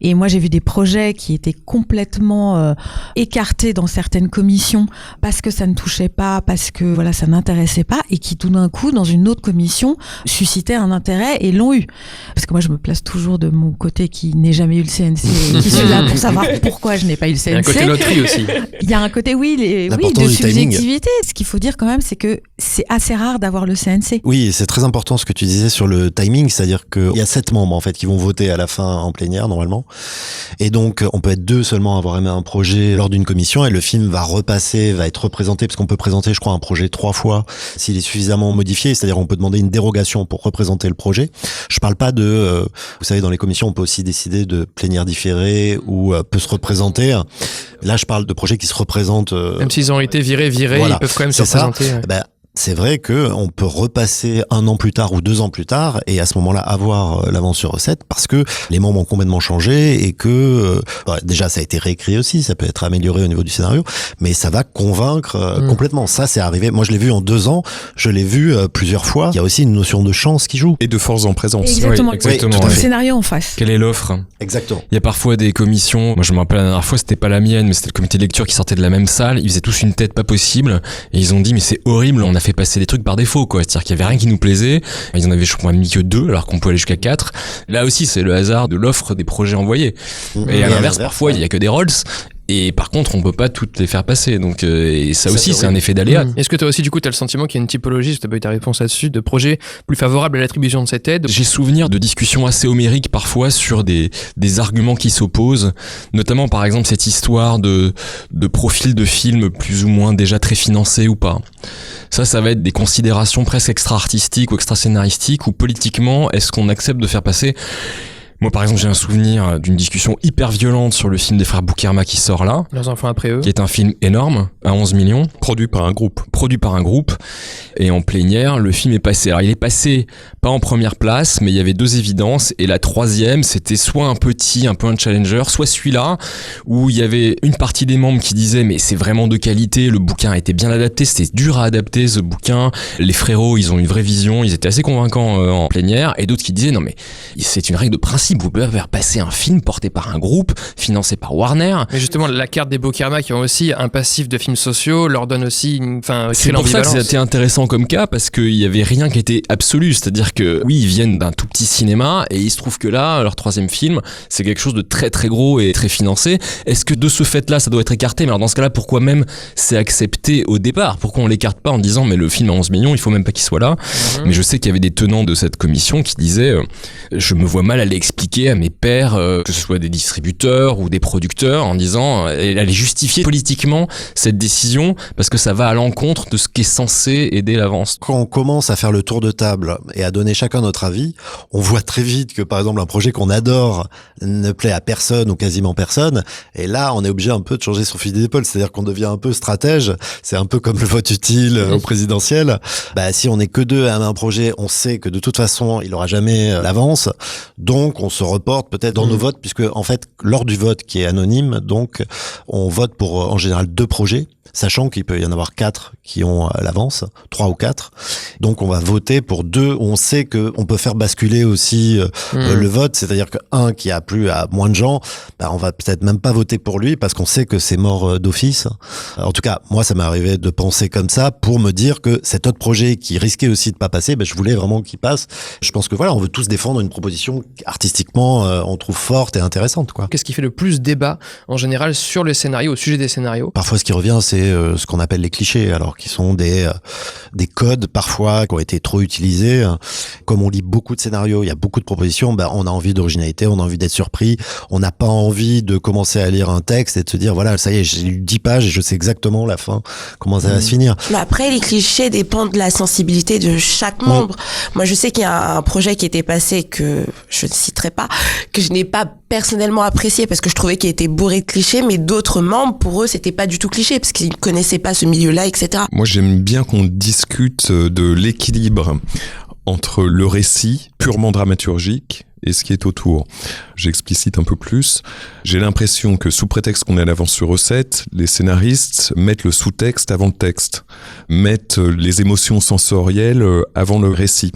Et moi, j'ai vu des projets qui étaient complètement écartés dans certaines commissions parce que ça ne touchait pas, parce que voilà, ça n'intéressait pas, et qui tout d'un coup, dans une autre commission, suscitaient un intérêt et l'ont eu. Parce que moi, je me place toujours de mon côté qui n'ai jamais eu le CNC et qui suis là pour savoir pourquoi je n'ai pas eu le CNC. Il y a un côté loterie aussi. Il y a un côté, de subjectivité. Ce qu'il faut dire quand même, c'est que c'est assez rare d'avoir le CNC. Oui, c'est très important ce que tu disais sur le timing, c'est-à-dire qu'il y a 7 membres en fait qui vont voter à la fin en plénière normalement, et donc on peut être 2 seulement à avoir aimé un projet lors d'une commission et le film va être représenté, parce qu'on peut présenter je crois un projet 3 fois s'il est suffisamment modifié, c'est-à-dire on peut demander une dérogation pour représenter le projet. Je parle pas de, vous savez dans les commissions on peut aussi décider de plénière différée ou peut se représenter. Là je parle de projets qui se représentent. Même s'ils ont été virés, voilà, ils peuvent quand même se représenter. C'est vrai que on peut repasser 1 an plus tard ou 2 ans plus tard et à ce moment-là avoir l'avance sur recette parce que les membres ont complètement changé et que déjà ça a été réécrit aussi, ça peut être amélioré au niveau du scénario, mais ça va convaincre complètement. Ça c'est arrivé. Moi je l'ai vu en 2 ans, je l'ai vu plusieurs fois. Il y a aussi une notion de chance qui joue et de force en présence. Exactement. Oui, exactement. Le scénario en face. Quelle est l'offre? Exactement. Il y a parfois des commissions. Moi je me rappelle la dernière fois, c'était pas la mienne, mais c'était le comité de lecture qui sortait de la même salle. Ils faisaient tous une tête pas possible et ils ont dit mais c'est horrible, on a fait passer des trucs par défaut quoi, c'est-à-dire qu'il y avait rien qui nous plaisait, ils en avaient je crois mis que 2 alors qu'on peut aller jusqu'à 4. Là aussi c'est le hasard de l'offre des projets envoyés. Et à l'inverse parfois il y a que des rolls. Et par contre, on peut pas toutes les faire passer. Donc, et ça aussi, c'est un effet d'aléa. Est-ce que toi aussi, du coup, t'as le sentiment qu'il y a une typologie, si t'as pas eu ta réponse là-dessus, de projets plus favorables à l'attribution de cette aide? J'ai souvenir de discussions assez homériques parfois sur des arguments qui s'opposent. Notamment, par exemple, cette histoire de profil de film plus ou moins déjà très financé ou pas. Ça va être des considérations presque extra-artistiques ou extra-scénaristiques ou politiquement, est-ce qu'on accepte de faire passer Moi, par exemple, j'ai un souvenir d'une discussion hyper violente sur le film des frères Boukerma qui sort là. Leurs enfants après eux. Qui est un film énorme, à 11 millions. Produit par un groupe. Et en plénière, le film est passé. Alors, il est passé pas en première place, mais il y avait 2 évidences. Et la troisième, c'était soit un petit, un peu un challenger, soit celui-là, où il y avait une partie des membres qui disaient, mais c'est vraiment de qualité, le bouquin a été bien adapté, c'était dur à adapter ce bouquin. Les frérots, ils ont une vraie vision, ils étaient assez convaincants en plénière. Et d'autres qui disaient, non mais c'est une règle de principe, vous pouvez faire passer un film porté par un groupe, financé par Warner. Mais justement, la carte des Boukerma qui ont aussi un passif de films sociaux leur donne aussi c'est pour ça que c'était intéressant comme cas, parce qu'il y avait rien qui était absolu, c'est-à-dire que oui, ils viennent d'un tout petit cinéma et il se trouve que là, leur 3e film, c'est quelque chose de très très gros et très financé. Est-ce que de ce fait-là, ça doit être écarté? Mais alors dans ce cas-là, pourquoi même c'est accepté au départ? Pourquoi on l'écarte pas en disant mais le film à 11 millions, il faut même pas qu'il soit là? Mais je sais qu'il y avait des tenants de cette commission qui disaient je me vois mal aller expliquer à mes pairs, que ce soit des distributeurs ou des producteurs, en disant aller justifier politiquement cette décision parce que ça va à l'encontre de ce qui est censé aider l'avance. Quand on commence à faire le tour de table et à donner chacun notre avis, on voit très vite que par exemple un projet qu'on adore ne plaît à personne ou quasiment personne, et là on est obligé un peu de changer son fusil d'épaule, c'est-à-dire qu'on devient un peu stratège. C'est un peu comme le vote utile au présidentiel. Si on n'est que 2 à un projet, on sait que de toute façon il aura jamais l'avance, donc on se reporte peut-être dans nos votes, puisque en fait lors du vote qui est anonyme, donc on vote pour en général 2 projets, sachant qu'il peut y en avoir 4 qui ont l'avance, 3 ou 4. Donc on va voter pour 2 où on sait que on peut faire basculer aussi le vote, c'est-à-dire que un qui a plu à moins de gens, on va peut-être même pas voter pour lui parce qu'on sait que c'est mort d'office. En tout cas, moi ça m'est arrivé de penser comme ça pour me dire que cet autre projet qui risquait aussi de pas passer, je voulais vraiment qu'il passe. Je pense que voilà, on veut tous défendre une proposition artistiquement on trouve forte et intéressante, quoi. Qu'est-ce qui fait le plus débat en général sur le scénario, au sujet des scénarios? Parfois ce qui revient c'est ce qu'on appelle les clichés, alors qui sont des codes parfois qui ont été trop utilisés. Comme on lit beaucoup de scénarios, il y a beaucoup de propositions, on a envie d'originalité, on a envie d'être surpris, on n'a pas envie de commencer à lire un texte et de se dire voilà, ça y est, j'ai lu 10 pages et je sais exactement la fin, comment ça va se finir. Mais après, les clichés dépendent de la sensibilité de chaque membre. Moi, je sais qu'il y a un projet qui était passé que je ne citerai pas, que je n'ai pas personnellement apprécié parce que je trouvais qu'il était bourré de clichés, mais d'autres membres, pour eux, c'était pas du tout cliché parce qu'ils ne connaissaient pas ce milieu-là, etc. Moi, j'aime bien qu'on discute de l'équilibre entre le récit purement dramaturgique et ce qui est autour. J'explicite un peu plus. J'ai l'impression que sous prétexte qu'on est à l'avance sur recette, les scénaristes mettent le sous-texte avant le texte, mettent les émotions sensorielles avant le récit.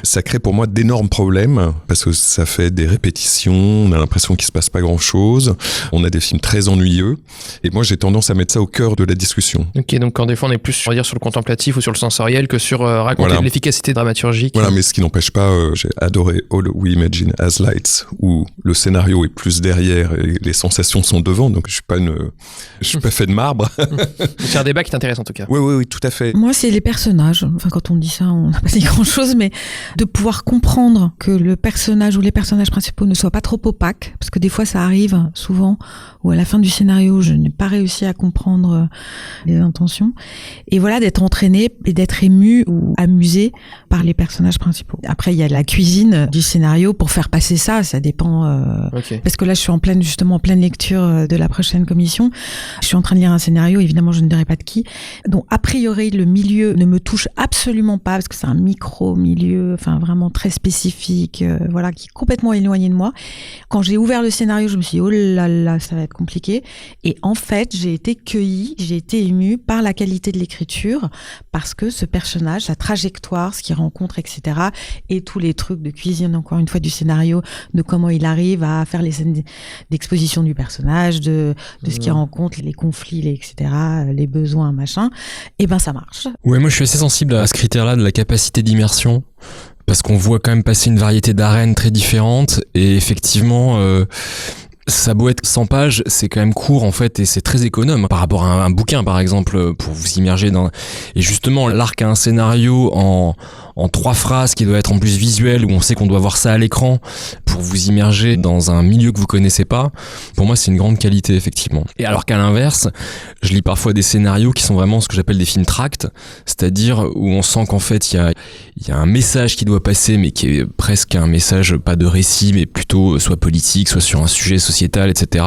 Ça crée pour moi d'énormes problèmes parce que ça fait des répétitions, on a l'impression qu'il se passe pas grand-chose, on a des films très ennuyeux et moi j'ai tendance à mettre ça au cœur de la discussion. Ok, donc quand des fois on est plus on va dire, sur le contemplatif ou sur le sensoriel que sur raconter l'efficacité dramaturgique. Voilà, mais ce qui n'empêche pas, j'ai adoré All We Imagine As Lights où le scénario est plus derrière et les sensations sont devant, donc je suis pas fait de marbre. C'est un débat qui t'intéresse en tout cas. Oui, tout à fait. Moi c'est les personnages, enfin quand on dit ça on n'a pas dit grand chose, mais de pouvoir comprendre que le personnage ou les personnages principaux ne soient pas trop opaques, parce que des fois ça arrive souvent où à la fin du scénario je n'ai pas réussi à comprendre les intentions, et voilà, d'être entraîné et d'être ému ou amusé par les personnages principaux. Après il y a la cuisine du scénario pour faire passer ça dépend parce que là je suis en pleine lecture de la prochaine commission, je suis en train de lire un scénario, évidemment je ne dirai pas de qui, donc a priori le milieu ne me touche absolument pas parce que c'est un milieu, enfin vraiment très spécifique, qui est complètement éloigné de moi. Quand j'ai ouvert le scénario, je me suis dit oh là là, ça va être compliqué. Et en fait, j'ai été cueillie, j'ai été émue par la qualité de l'écriture, parce que ce personnage, sa trajectoire, ce qu'il rencontre, etc., et tous les trucs de cuisine, encore une fois, du scénario, de comment il arrive à faire les scènes d'exposition du personnage, de ce qu'il rencontre, les conflits, etc., les besoins, machin. Et ça marche. Ouais, moi je suis assez sensible à ce critère-là de la capacité d'immersion. Parce qu'on voit quand même passer une variété d'arènes très différentes et effectivement Ça a beau être 100 pages, c'est quand même court en fait et c'est très économe par rapport à un bouquin par exemple pour vous immerger dans... Et justement, l'arc a un scénario en 3 phrases qui doit être en plus visuel où on sait qu'on doit voir ça à l'écran pour vous immerger dans un milieu que vous connaissez pas. Pour moi, c'est une grande qualité effectivement. Et alors qu'à l'inverse, je lis parfois des scénarios qui sont vraiment ce que j'appelle des films tracts, c'est-à-dire où on sent qu'en fait il y a un message qui doit passer mais qui est presque un message pas de récit mais plutôt soit politique, soit sur un sujet sociétal, etc.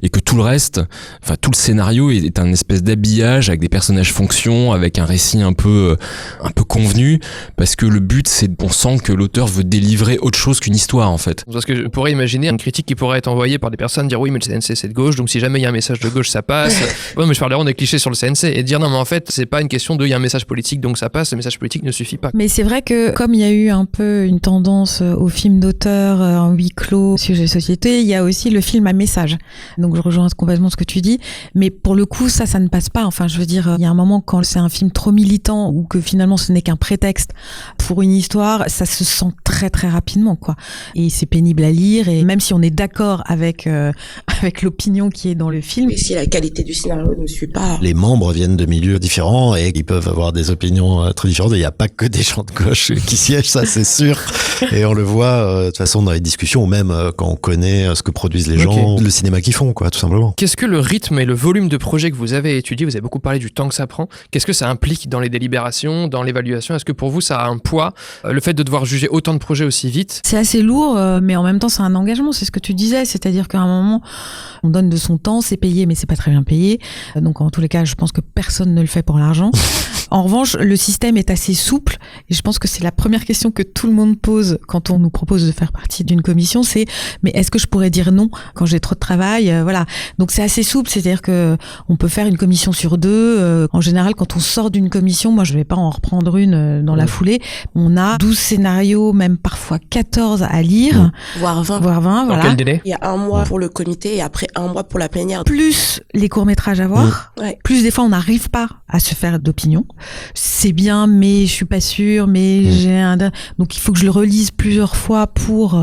Et que tout le reste, enfin tout le scénario est un espèce d'habillage avec des personnages fonctions, avec un récit un peu convenu, parce que le but c'est on sent que l'auteur veut délivrer autre chose qu'une histoire en fait. Parce que je pourrais imaginer une critique qui pourrait être envoyée par des personnes dire oui mais le CNC c'est de gauche donc si jamais il y a un message de gauche ça passe. Ouais mais je parle vraiment des clichés sur le CNC et dire non mais en fait c'est pas une question de il y a un message politique donc ça passe, le message politique ne suffit pas. Mais c'est vrai que comme il y a eu un peu une tendance au film d'auteur en huis clos, sujet société, il y a aussi le film à message. Donc je rejoins complètement ce que tu dis, mais pour le coup ça ne passe pas. Enfin je veux dire, il y a un moment quand c'est un film trop militant ou que finalement ce n'est qu'un prétexte pour une histoire, ça se sent très très rapidement quoi. Et c'est pénible à lire et même si on est d'accord avec l'opinion qui est dans le film. Et si la qualité du scénario ne suit pas. Les membres viennent de milieux différents et ils peuvent avoir des opinions très différentes. Il n'y a pas que des gens de gauche qui siègent, ça c'est sûr. Et on le voit de toute façon dans les discussions, ou même quand on connaît ce que produisent les gens, le cinéma qu'ils font, quoi, tout simplement. Qu'est-ce que le rythme et le volume de projet que vous avez étudié, vous avez beaucoup parlé du temps que ça prend, qu'est-ce que ça implique dans les délibérations, dans l'évaluation? Est-ce que pour vous ça a un poids, le fait de devoir juger autant de projets aussi vite? C'est assez lourd, mais en même temps c'est un engagement, c'est ce que tu disais, c'est-à-dire qu'à un moment on donne de son temps, c'est payé mais c'est pas très bien payé, donc en tous les cas je pense que personne ne le fait pour l'argent. En revanche, le système est assez souple et je pense que c'est la première question que tout le monde pose quand on nous propose de faire partie d'une commission, c'est mais est-ce que je pourrais dire non quand j'ai trop de travail, voilà. Donc c'est assez souple, c'est-à-dire que on peut faire une commission sur 2. En général, quand on sort d'une commission, moi je vais pas en reprendre une dans la foulée, on a 12 scénarios, même parfois 14 à lire, voire 20. Dans Voilà. quel délai? Il y a 1 mois pour le comité et après 1 mois pour la plénière. Plus les courts-métrages à voir, Ouais. plus des fois on n'arrive pas à se faire d'opinion. C'est bien, mais je suis pas sûre, mais donc il faut que je le relise plusieurs fois pour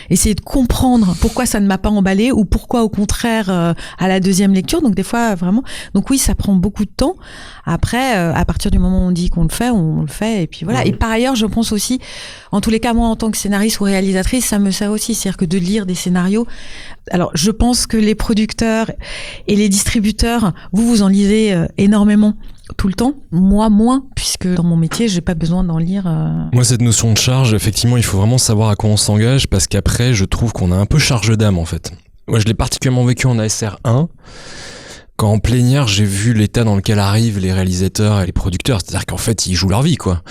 essayer de comprendre pourquoi ça ne m'a pas emballé ou pourquoi au contraire à la deuxième lecture. Donc des fois vraiment, donc oui, ça prend beaucoup de temps. Après, à partir du moment où on dit qu'on le fait, on le fait et puis voilà. Et par ailleurs, je pense aussi, en tous les cas, moi en tant que scénariste ou réalisatrice, ça me sert aussi, c'est-à-dire que de lire des scénarios. Alors, je pense que les producteurs et les distributeurs, vous en lisez énormément tout le temps. Moi, moins, puisque dans mon métier, j'ai pas besoin d'en lire. Moi, cette notion de charge, effectivement, il faut vraiment savoir à quoi on s'engage parce qu'après, je trouve qu'on a un peu charge d'âme, en fait. Moi, je l'ai particulièrement vécu en ASR 1. Quand en plénière, j'ai vu l'état dans lequel arrivent les réalisateurs et les producteurs. C'est-à-dire qu'en fait, ils jouent leur vie, quoi.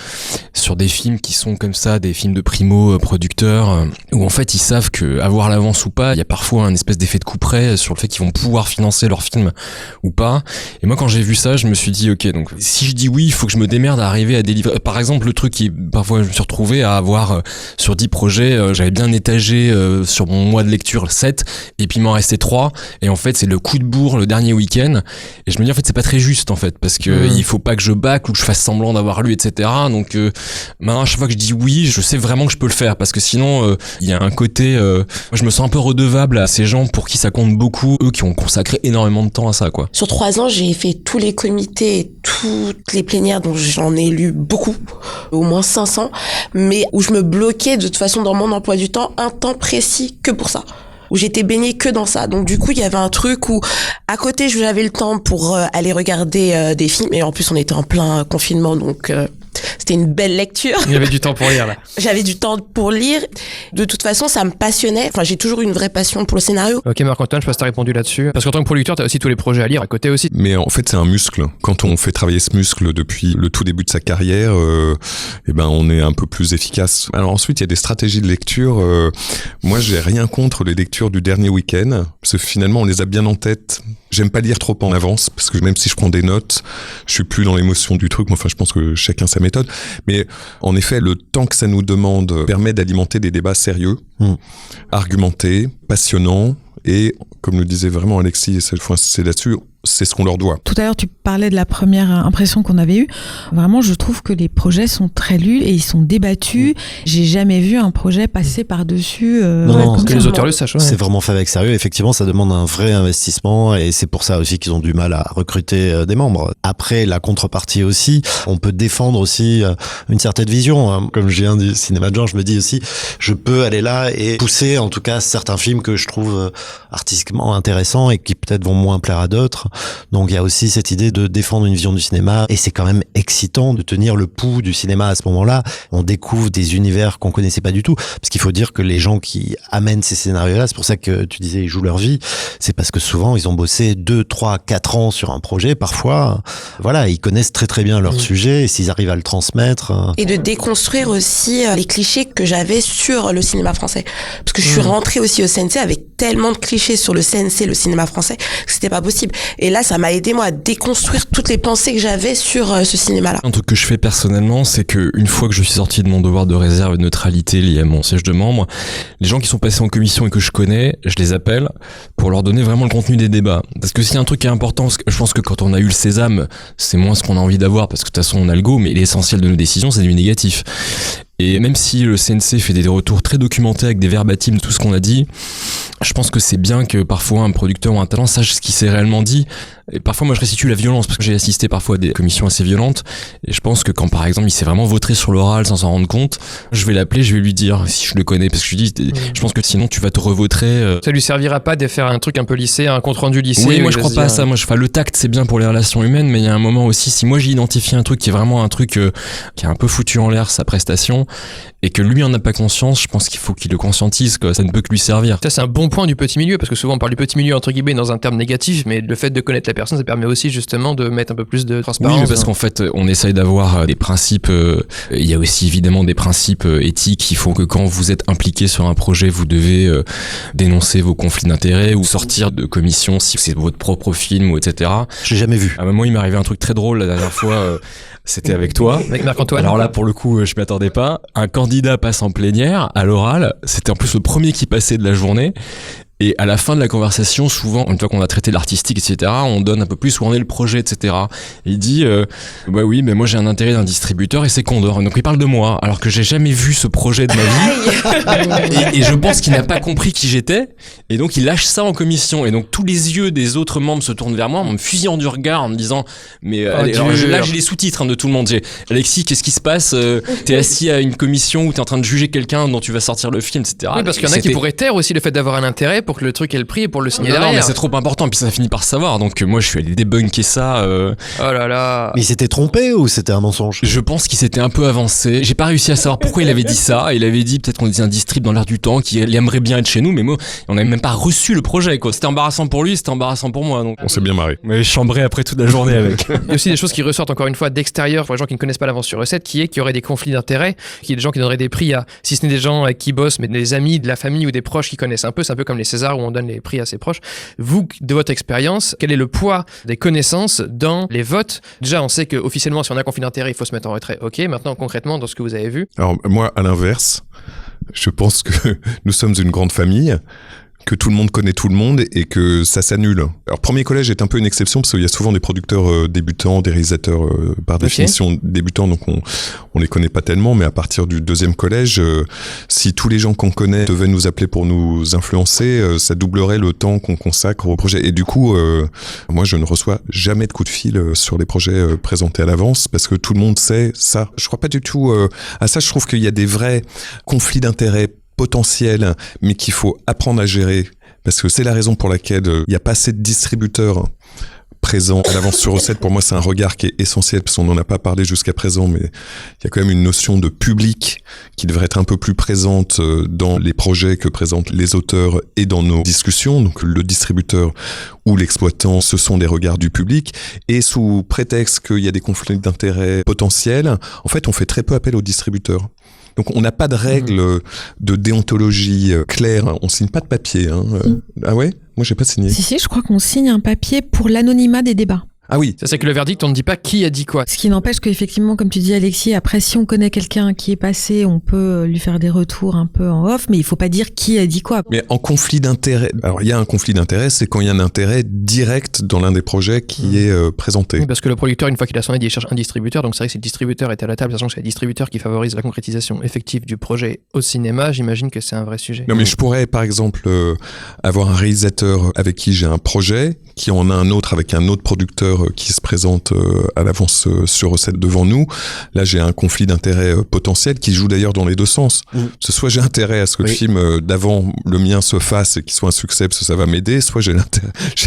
Sur des films qui sont comme ça, des films de primo-producteurs, où en fait, ils savent que avoir l'avance ou pas, il y a parfois un espèce d'effet de coup près sur le fait qu'ils vont pouvoir financer leur film ou pas. Et moi, quand j'ai vu ça, je me suis dit, ok, donc si je dis oui, il faut que je me démerde à arriver à délivrer. Par exemple, le truc qui, parfois, je me suis retrouvé à avoir sur 10 projets, j'avais bien étagé sur mon mois de lecture 7, et puis il m'en restait 3. Et en fait, c'est le coup de bourre le dernier week-end. Et je me dis en fait c'est pas très juste en fait parce que il faut pas que je bâcle ou que je fasse semblant d'avoir lu etc. Donc maintenant à chaque fois que je dis oui je sais vraiment que je peux le faire parce que sinon il y a un côté je me sens un peu redevable à ces gens pour qui ça compte beaucoup, eux qui ont consacré énormément de temps à ça quoi. Sur 3 ans, j'ai fait tous les comités et toutes les plénières, donc j'en ai lu beaucoup, au moins 500, mais où je me bloquais de toute façon dans mon emploi du temps un temps précis que pour ça, où j'étais baignée que dans ça. Donc du coup, il y avait un truc où à côté, j'avais le temps pour aller regarder des films, et en plus on était en plein confinement, donc c'était une belle lecture. Il y avait du temps pour lire là. J'avais du temps pour lire. De toute façon, ça me passionnait. Enfin, j'ai toujours eu une vraie passion pour le scénario. Ok Marc-Antoine, je sais pas si t'as répondu là-dessus. Parce qu'en tant que producteur, t'as aussi tous les projets à lire à côté aussi. Mais en fait, c'est un muscle. Quand on fait travailler ce muscle depuis le tout début de sa carrière, eh ben, on est un peu plus efficace. Alors ensuite, il y a des stratégies de lecture. Moi, j'ai rien contre les lectures du dernier week-end. Parce que finalement, on les a bien en tête. J'aime pas lire trop en avance. Parce que même si je prends des notes, je suis plus dans l'émotion du truc. Enfin, je pense que chacun sa méthode. Mais en effet, le temps que ça nous demande permet d'alimenter des débats sérieux. Argumenté, passionnant, et comme le disait vraiment Alexis, et cette fois c'est là-dessus, c'est ce qu'on leur doit. Tout à l'heure, tu parlais de la première impression qu'on avait eue. Vraiment, je trouve que les projets sont très lus et ils sont débattus. J'ai jamais vu un projet passer par-dessus. Non, que les auteurs le sachent. Ouais. C'est vraiment fait avec sérieux. Effectivement, ça demande un vrai investissement et c'est pour ça aussi qu'ils ont du mal à recruter des membres. Après, la contrepartie aussi, on peut défendre aussi une certaine vision. Comme je viens du cinéma de genre, je me dis aussi, je peux aller là et pousser en tout cas certains films que je trouve artistiquement intéressants et qui peut-être vont moins plaire à d'autres. Donc il y a aussi cette idée de défendre une vision du cinéma et c'est quand même excitant de tenir le pouls du cinéma à ce moment-là. On découvre des univers qu'on connaissait pas du tout parce qu'il faut dire que les gens qui amènent ces scénarios-là, c'est pour ça que tu disais ils jouent leur vie, c'est parce que souvent ils ont bossé 2, 3, 4 ans sur un projet parfois. Voilà, ils connaissent très très bien leur sujet et s'ils arrivent à le transmettre. Et de déconstruire aussi les clichés que j'avais sur le cinéma français. Parce que je suis rentrée aussi au CNC avec tellement de clichés sur le CNC, le cinéma français, que c'était pas possible. Et là, ça m'a aidé, moi, à déconstruire toutes les pensées que j'avais sur ce cinéma-là. Un truc que je fais personnellement, c'est que une fois que je suis sorti de mon devoir de réserve et de neutralité lié à mon siège de membre, les gens qui sont passés en commission et que je connais, je les appelle pour leur donner vraiment le contenu des débats. Parce que c'est un truc qui est important, parce que je pense que quand on a eu le sésame, c'est moins ce qu'on a envie d'avoir, parce que de toute façon on a le go, mais l'essentiel de nos décisions, c'est du négatif. Et même si le CNC fait des retours très documentés avec des verbatims de tout ce qu'on a dit, je pense que c'est bien que parfois un producteur ou un talent sache ce qui s'est réellement dit. Et parfois moi je restitue la violence parce que j'ai assisté parfois à des commissions assez violentes et je pense que quand par exemple il s'est vraiment vautré sur l'oral sans s'en rendre compte, je vais l'appeler, je vais lui dire si je le connais parce que je lui dis je pense que sinon tu vas te revautrer. Ça lui servira pas de faire un truc un peu lycée, un compte rendu lycée. Oui, moi je crois pas à ça. Moi le tact c'est bien pour les relations humaines, mais il y a un moment aussi si moi j'ai identifié un truc qui est vraiment un truc qui a un peu foutu en l'air sa prestation et que lui en a pas conscience, je pense qu'il faut qu'il le conscientise, que ça ne peut que lui servir. Ça c'est un bon point du petit milieu parce que souvent on parle du petit milieu entre guillemets dans un terme négatif, mais le fait de connaître la personne ça permet aussi justement de mettre un peu plus de transparence. Oui, mais parce qu'en fait on essaye d'avoir des principes, il y a aussi évidemment des principes éthiques qui font que quand vous êtes impliqué sur un projet vous devez dénoncer vos conflits d'intérêts ou sortir de commission si c'est votre propre film ou etc. J'ai jamais vu. À un moment il m'est arrivé un truc très drôle la dernière fois. C'était avec toi. Avec Marc-Antoine. Alors là, pour le coup, je m'y attendais pas. Un candidat passe en plénière à l'oral. C'était en plus le premier qui passait de la journée. Et à la fin de la conversation, souvent, une fois qu'on a traité l'artistique, etc., on donne un peu plus où en est le projet, etc. Et il dit, bah oui, mais moi j'ai un intérêt d'un distributeur et c'est Condor. Donc il parle de moi, alors que j'ai jamais vu ce projet de ma vie. et je pense qu'il n'a pas compris qui j'étais. Et donc il lâche ça en commission. Et donc tous les yeux des autres membres se tournent vers moi en me fusillant du regard, en me disant, mais allez, alors, là j'ai les sous-titres de tout le monde. J'ai Alexis, qu'est-ce qui se passe? T'es assis à une commission où t'es en train de juger quelqu'un dont tu vas sortir le film, etc. Oui, parce qu'il y en a qui pourraient taire aussi le fait d'avoir un intérêt pour que le truc ait le prix et pour le signer derrière. Non, mais c'est trop important, puis ça finit par savoir. Donc moi, je suis allé débunker ça. Oh là là. Mais il s'était trompé ou c'était un mensonge? Je pense qu'il s'était un peu avancé. J'ai pas réussi à savoir pourquoi il avait dit ça. Il avait dit peut-être qu'on était un distrib dans l'air du temps, qu'il aimerait bien être chez nous, mais moi, on n'avait même pas reçu le projet, quoi. C'était embarrassant pour lui, c'était embarrassant pour moi. Donc on s'est bien marré. Mais chambré après toute la journée avec. Il y a aussi des choses qui ressortent encore une fois d'extérieur pour les gens qui ne connaissent pas l'avance sur recette, qui est qu'il y aurait des conflits d'intérêts, qu'il y a des gens qui donneraient des prix à, si ce n'est des gens avec qui bossent, mais des amis, de la famille ou des proches qui connaissent un peu. C'est un peu comme les Césars où on donne les prix à ses proches. Vous, de votre expérience, quel est le poids des connaissances dans les votes? Déjà, on sait qu'officiellement, si on a un conflit d'intérêt, il faut se mettre en retrait. Ok, maintenant, concrètement, dans ce que vous avez vu? Alors, moi, à l'inverse, je pense que nous sommes une grande famille, que tout le monde connaît tout le monde et que ça s'annule. Alors, Premier Collège est un peu une exception parce qu'il y a souvent des producteurs débutants, des réalisateurs par définition débutants, donc on les connaît pas tellement, mais à partir du deuxième collège, si tous les gens qu'on connaît devaient nous appeler pour nous influencer, ça doublerait le temps qu'on consacre au projet. Et du coup, moi, je ne reçois jamais de coup de fil sur les projets présentés à l'avance parce que tout le monde sait ça. Je crois pas du tout à ça. Je trouve qu'il y a des vrais conflits d'intérêts potentiel, mais qu'il faut apprendre à gérer, parce que c'est la raison pour laquelle il n'y a pas assez de distributeurs présents à l'avance sur recette. Pour moi, c'est un regard qui est essentiel, parce qu'on n'en a pas parlé jusqu'à présent, mais il y a quand même une notion de public qui devrait être un peu plus présente dans les projets que présentent les auteurs et dans nos discussions. Donc le distributeur ou l'exploitant, ce sont des regards du public, et sous prétexte qu'il y a des conflits d'intérêts potentiels, en fait, on fait très peu appel aux distributeurs. Donc on n'a pas de règles de déontologie claires, on signe pas de papier. Hein. Ah ouais? Moi j'ai pas signé. Si, je crois qu'on signe un papier pour l'anonymat des débats. Ah oui. C'est que le verdict, on ne dit pas qui a dit quoi. Ce qui n'empêche qu'effectivement, comme tu dis Alexis, après si on connaît quelqu'un qui est passé, on peut lui faire des retours un peu en off, mais il faut pas dire qui a dit quoi. Mais en conflit d'intérêt, alors il y a un conflit d'intérêt, c'est quand il y a un intérêt direct dans l'un des projets qui est présenté. Oui, parce que le producteur, une fois qu'il a son aide, il cherche un distributeur, donc c'est vrai que si le distributeur est à la table, sachant que c'est le distributeur qui favorise la concrétisation effective du projet au cinéma, j'imagine que c'est un vrai sujet. Non mais je pourrais par exemple avoir un réalisateur avec qui j'ai un projet, qui en a un autre avec un autre producteur qui se présente à l'avance sur recette devant nous. Là j'ai un conflit d'intérêt potentiel qui joue d'ailleurs dans les deux sens. Soit j'ai intérêt à ce que le film d'avant, le mien, se fasse et qu'il soit un succès parce que ça va m'aider, soit j'ai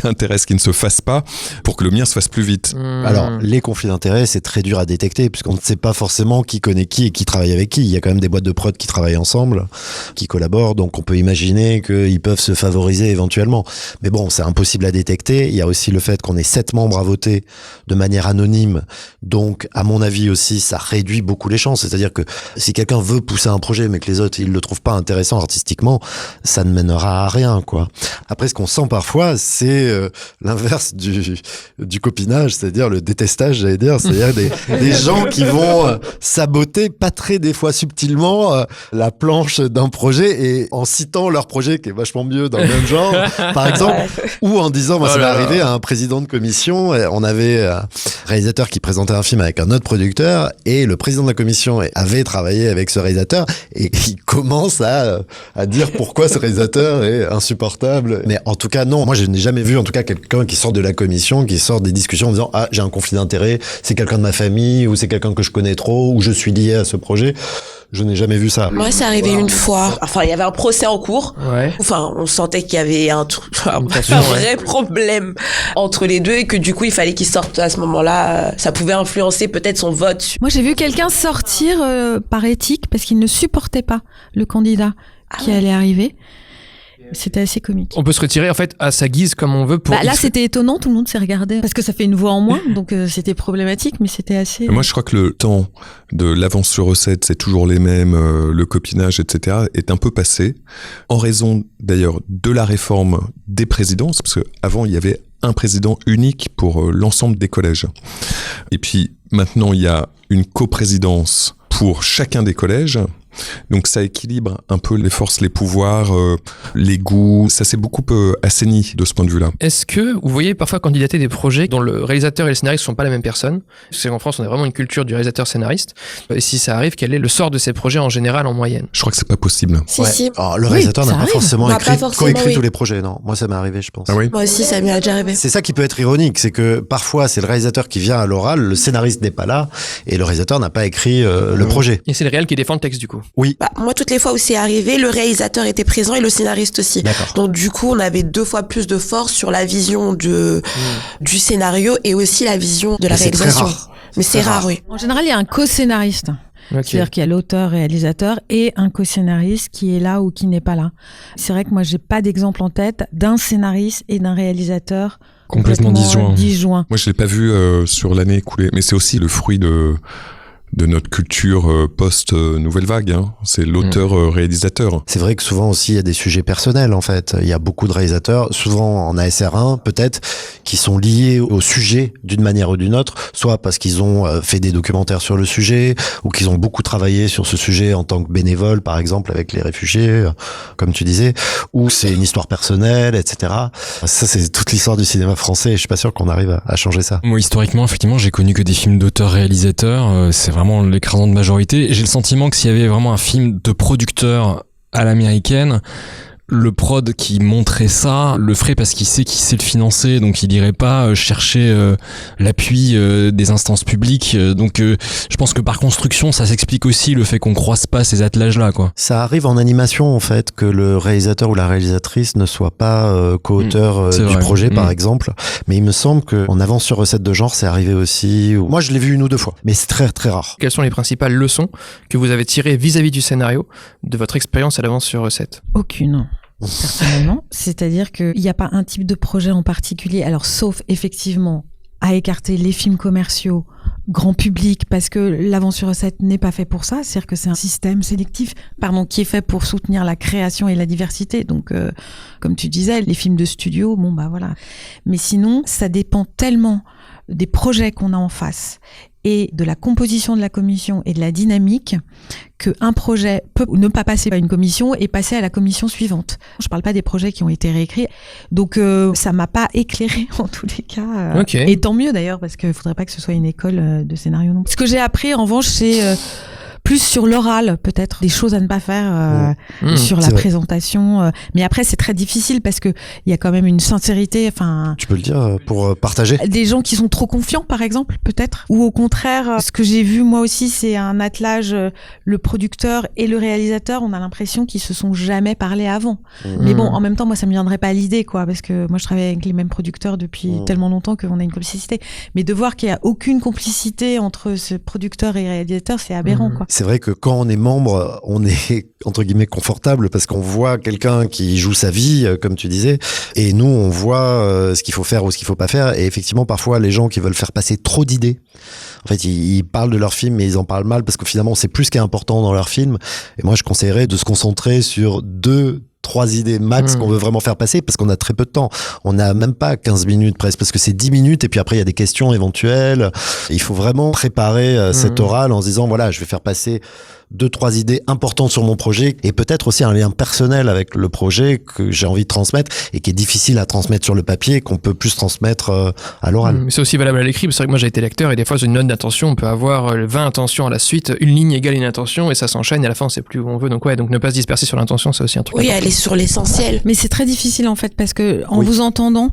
intérêt à ce qu'il ne se fasse pas pour que le mien se fasse plus vite. Alors, les conflits d'intérêt, c'est très dur à détecter puisqu'on ne sait pas forcément qui connaît qui et qui travaille avec qui. Il y a quand même des boîtes de prod qui travaillent ensemble, qui collaborent, donc on peut imaginer qu'ils peuvent se favoriser éventuellement. Mais bon, c'est impossible à détecter. Il y a aussi le fait qu'on ait 7 membres à voter de manière anonyme. Donc, à mon avis aussi, ça réduit beaucoup les chances. C'est-à-dire que si quelqu'un veut pousser un projet mais que les autres, ils le trouvent pas intéressant artistiquement, ça ne mènera à rien, quoi. Après, ce qu'on sent parfois, c'est l'inverse du copinage, c'est-à-dire le détestage, j'allais dire, c'est-à-dire des gens qui vont saboter, pas très des fois subtilement, la planche d'un projet et en citant leur projet qui est vachement mieux dans le même genre, par exemple, ou en disant, moi, ça m'est arrivé à un président de commission, on avait un réalisateur qui présentait un film avec un autre producteur et le président de la commission avait travaillé avec ce réalisateur et il commence à dire pourquoi ce réalisateur est insupportable. Mais en tout cas, non, moi je n'ai jamais vu en tout cas quelqu'un qui sort de la commission, qui sort des discussions en disant ah j'ai un conflit d'intérêt, c'est quelqu'un de ma famille ou c'est quelqu'un que je connais trop ou je suis lié à ce projet. Je n'ai jamais vu ça. Moi, c'est arrivé une fois. Enfin, il y avait un procès en cours. Ouais. Enfin, on sentait qu'il y avait un vrai problème entre les deux et que du coup, il fallait qu'il sorte à ce moment-là. Ça pouvait influencer peut-être son vote. Moi, j'ai vu quelqu'un sortir par éthique parce qu'il ne supportait pas le candidat qui allait arriver. C'était assez comique. On peut se retirer en fait à sa guise comme on veut pour. Là, c'était étonnant, tout le monde s'est regardé parce que ça fait une voix en moins, donc c'était problématique, mais c'était assez. Moi, je crois que le temps de l'avance sur recette, c'est toujours les mêmes, le copinage, etc., est un peu passé en raison d'ailleurs de la réforme des présidences, parce que avant il y avait un président unique pour l'ensemble des collèges. Et puis maintenant, il y a une coprésidence pour chacun des collèges. Donc ça équilibre un peu les forces, les pouvoirs, les goûts. Ça s'est beaucoup assaini de ce point de vue-là. Est-ce que vous voyez parfois candidater des projets dont le réalisateur et le scénariste ne sont pas la même personne? C'est qu'en France, on a vraiment une culture du réalisateur-scénariste. Et si ça arrive, quel est le sort de ces projets en général en moyenne? Je crois que c'est pas possible. Si. Alors, le réalisateur n'a pas forcément coécrit oui. tous les projets, non. Moi, ça m'est arrivé, je pense. Ah oui? Moi aussi, ça m'est déjà arrivé. C'est ça qui peut être ironique, c'est que parfois, c'est le réalisateur qui vient à l'oral, le scénariste n'est pas là, et le réalisateur n'a pas écrit le projet. Et c'est le réel qui défend le texte du coup? Oui. Moi, toutes les fois où c'est arrivé, le réalisateur était présent et le scénariste aussi. D'accord. Donc du coup, on avait 2 fois plus de force sur la vision du scénario et aussi la vision de la réalisation. Mais c'est rare, oui. En général, il y a un co-scénariste. Okay. C'est-à-dire qu'il y a l'auteur-réalisateur et un co-scénariste qui est là ou qui n'est pas là. C'est vrai que moi, j'ai pas d'exemple en tête d'un scénariste et d'un réalisateur complètement disjoints. Moi, je l'ai pas vu sur l'année écoulée, mais c'est aussi le fruit de notre culture post-nouvelle vague, hein. C'est l'auteur-réalisateur. C'est vrai que souvent aussi, il y a des sujets personnels, en fait. Il y a beaucoup de réalisateurs, souvent en ASR1, peut-être, qui sont liés au sujet d'une manière ou d'une autre, soit parce qu'ils ont fait des documentaires sur le sujet, ou qu'ils ont beaucoup travaillé sur ce sujet en tant que bénévole, par exemple, avec les réfugiés, comme tu disais, ou c'est une histoire personnelle, etc. Ça, c'est toute l'histoire du cinéma français, et je suis pas sûr qu'on arrive à changer ça. Moi, historiquement, effectivement, j'ai connu que des films d'auteurs-réalisateurs. C'est vraiment l'écrasante majorité. J'ai le sentiment que s'il y avait vraiment un film de producteur à l'américaine, le prod qui montrait ça le ferait parce qu'il sait le financer, donc il irait pas chercher l'appui des instances publiques. Donc je pense que par construction, ça s'explique aussi le fait qu'on croise pas ces attelages-là, quoi. Ça arrive en animation, en fait, que le réalisateur ou la réalisatrice ne soit pas co-auteur du projet, par exemple. Mais il me semble qu'en avance sur recette de genre, c'est arrivé aussi. Moi, je l'ai vu 1 ou 2 fois, mais c'est très très rare. Quelles sont les principales leçons que vous avez tirées vis-à-vis du scénario de votre expérience à l'avance sur recette? Aucune. Personnellement, c'est-à-dire qu'il n'y a pas un type de projet en particulier, alors sauf effectivement à écarter les films commerciaux grand public parce que l'avance sur recette n'est pas fait pour ça, c'est-à-dire que c'est un système sélectif qui est fait pour soutenir la création et la diversité. Donc comme tu disais, les films de studio, voilà. Mais sinon, ça dépend tellement des projets qu'on a en face et de la composition de la commission et de la dynamique qu'un projet peut ne pas passer à une commission et passer à la commission suivante. Je parle pas des projets qui ont été réécrits. Donc, ça m'a pas éclairé en tous les cas. Okay. Et tant mieux d'ailleurs, parce qu'il faudrait pas que ce soit une école de scénario non plus. Ce que j'ai appris, en revanche, c'est plus sur l'oral, peut-être, des choses à ne pas faire sur la présentation. Mais après, c'est très difficile parce que il y a quand même une sincérité. Enfin, tu peux le dire pour partager. Des gens qui sont trop confiants, par exemple, peut-être. Ou au contraire, ce que j'ai vu moi aussi, c'est un attelage. Le producteur et le réalisateur, on a l'impression qu'ils se sont jamais parlé avant. Mais bon, en même temps, moi, ça me viendrait pas à l'idée, quoi, parce que moi, je travaille avec les mêmes producteurs depuis tellement longtemps qu'on a une complicité. Mais de voir qu'il y a aucune complicité entre ce producteur et réalisateur, c'est aberrant, quoi. C'est vrai que quand on est membre, on est entre guillemets confortable parce qu'on voit quelqu'un qui joue sa vie, comme tu disais, et nous on voit ce qu'il faut faire ou ce qu'il faut pas faire. Et effectivement, parfois les gens qui veulent faire passer trop d'idées, en fait, ils parlent de leur film, mais ils en parlent mal parce que finalement c'est plus ce qui est important dans leur film. Et moi, je conseillerais de se concentrer sur 2-3 idées max qu'on veut vraiment faire passer parce qu'on a très peu de temps. On n'a même pas 15 minutes presque parce que c'est 10 minutes et puis après il y a des questions éventuelles. Il faut vraiment préparer cet oral en se disant voilà, je vais faire passer 2-3 idées importantes sur mon projet et peut-être aussi un lien personnel avec le projet que j'ai envie de transmettre et qui est difficile à transmettre sur le papier, qu'on peut plus transmettre à l'oral. C'est aussi valable à l'écrit, parce que moi j'ai été lecteur et des fois sur une note d'intention on peut avoir 20 intentions à la suite, une ligne égale une intention et ça s'enchaîne et à la fin on sait plus où on veut. Donc ne pas se disperser sur l'intention, c'est aussi un truc. Oui, aller sur l'essentiel. Mais c'est très difficile en fait parce que en vous entendant,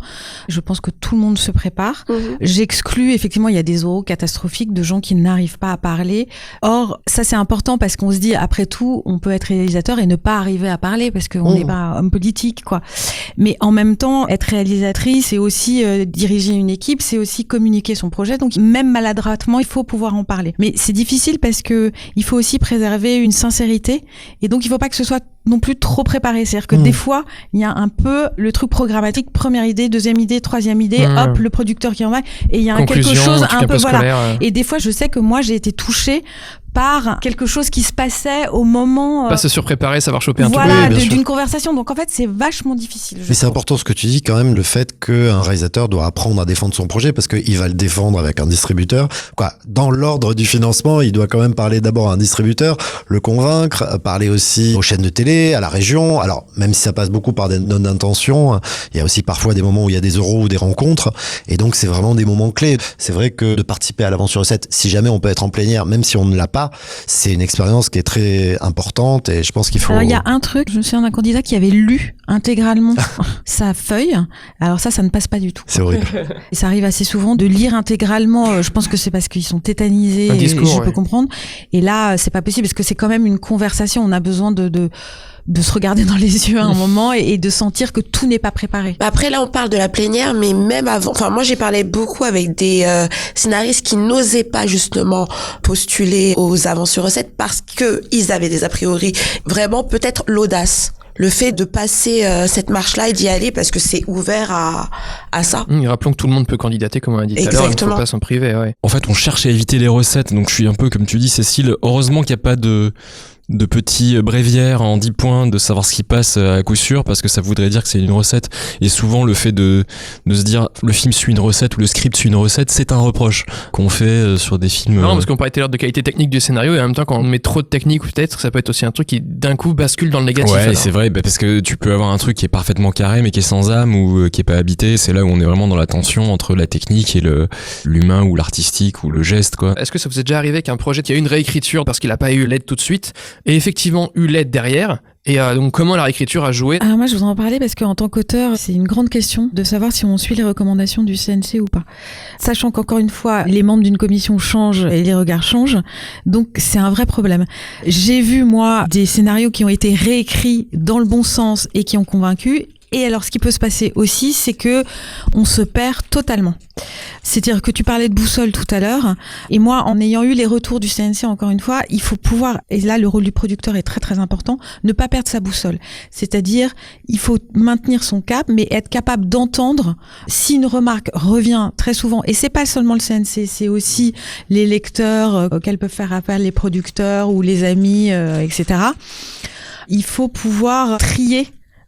je pense que tout le monde se prépare. J'exclus effectivement, il y a des oraux catastrophiques de gens qui n'arrivent pas à parler. Or, ça c'est important parce qu'on se dit après tout, on peut être réalisateur et ne pas arriver à parler parce qu'on n'est pas homme politique, quoi. Mais en même temps, être réalisatrice, c'est aussi diriger une équipe, c'est aussi communiquer son projet. Donc même maladroitement, il faut pouvoir en parler. Mais c'est difficile parce que il faut aussi préserver une sincérité et donc il faut pas que ce soit non plus trop préparé. C'est-à-dire que des fois, il y a un peu le truc programmatique, première idée, deuxième idée, troisième idée, hop, le producteur qui en va, et il y a quelque chose un peu voilà. Scolaire, Et des fois, je sais que moi, j'ai été touchée par quelque chose qui se passait au moment pas se surpréparer, savoir choper un truc d'une conversation. Donc en fait c'est vachement difficile. Mais c'est important ce que tu dis quand même, le fait qu'un réalisateur doit apprendre à défendre son projet parce qu'il va le défendre avec un distributeur. Quoi, dans l'ordre du financement, il doit quand même parler d'abord à un distributeur, le convaincre, parler aussi aux chaînes de télé, à la région. Alors même si ça passe beaucoup par des notes d'intention, il y a aussi parfois des moments où il y a des euros ou des rencontres et donc c'est vraiment des moments clés. C'est vrai que de participer à l'Aventure Recette, si jamais on peut être en plénière, même si on ne l'a pas, c'est une expérience qui est très importante et je pense qu'il faut... Alors il y a un truc, je me souviens d'un candidat qui avait lu intégralement sa feuille. Alors ça ne passe pas du tout. C'est horrible. Et ça arrive assez souvent de lire intégralement, je pense que c'est parce qu'ils sont tétanisés, un discours, je peux comprendre. Et là, c'est pas possible parce que c'est quand même une conversation, on a besoin de se regarder dans les yeux à un moment et de sentir que tout n'est pas préparé. Après là on parle de la plénière, mais même avant, enfin moi j'ai parlé beaucoup avec des scénaristes qui n'osaient pas justement postuler aux Aventures Recettes parce que ils avaient des a priori, vraiment peut-être l'audace. Le fait de passer cette marche-là et d'y aller parce que c'est ouvert à ça. Rappelons que tout le monde peut candidater, comme on a dit tout à l'heure, il ne faut pas s'en priver. Ouais. En fait, on cherche à éviter les recettes, donc je suis un peu comme tu dis, Cécile. Heureusement qu'il n'y a pas de petits bréviaires en 10 points de savoir ce qui passe à coup sûr parce que ça voudrait dire que c'est une recette et souvent le fait de se dire le film suit une recette ou le script suit une recette, c'est un reproche qu'on fait sur des films. Non, parce qu'on parlait tout à l'heure de qualité technique du scénario et en même temps quand on met trop de technique peut-être ça peut être aussi un truc qui d'un coup bascule dans le négatif. Ouais, c'est vrai, parce que tu peux avoir un truc qui est parfaitement carré mais qui est sans âme ou qui est pas habité, c'est là où on est vraiment dans la tension entre la technique et l'humain ou l'artistique ou le geste, quoi. Est-ce que ça vous est déjà arrivé qu'un projet qui a eu une réécriture parce qu'il a pas eu l'aide tout de suite et effectivement eu l'aide derrière et donc comment la réécriture a joué? Alors moi je vous en parler parce qu'en tant qu'auteur c'est une grande question de savoir si on suit les recommandations du CNC ou pas, sachant qu'encore une fois les membres d'une commission changent et les regards changent, donc c'est un vrai problème. J'ai vu moi des scénarios qui ont été réécrits dans le bon sens et qui ont convaincu. Et alors, ce qui peut se passer aussi, c'est que on se perd totalement. C'est-à-dire que tu parlais de boussole tout à l'heure, et moi, en ayant eu les retours du CNC, encore une fois, il faut pouvoir, et là, le rôle du producteur est très très important, ne pas perdre sa boussole. C'est-à-dire, il faut maintenir son cap, mais être capable d'entendre si une remarque revient très souvent. Et c'est pas seulement le CNC, c'est aussi les lecteurs auxquels peuvent faire appel les producteurs ou les amis, etc. Il faut pouvoir trier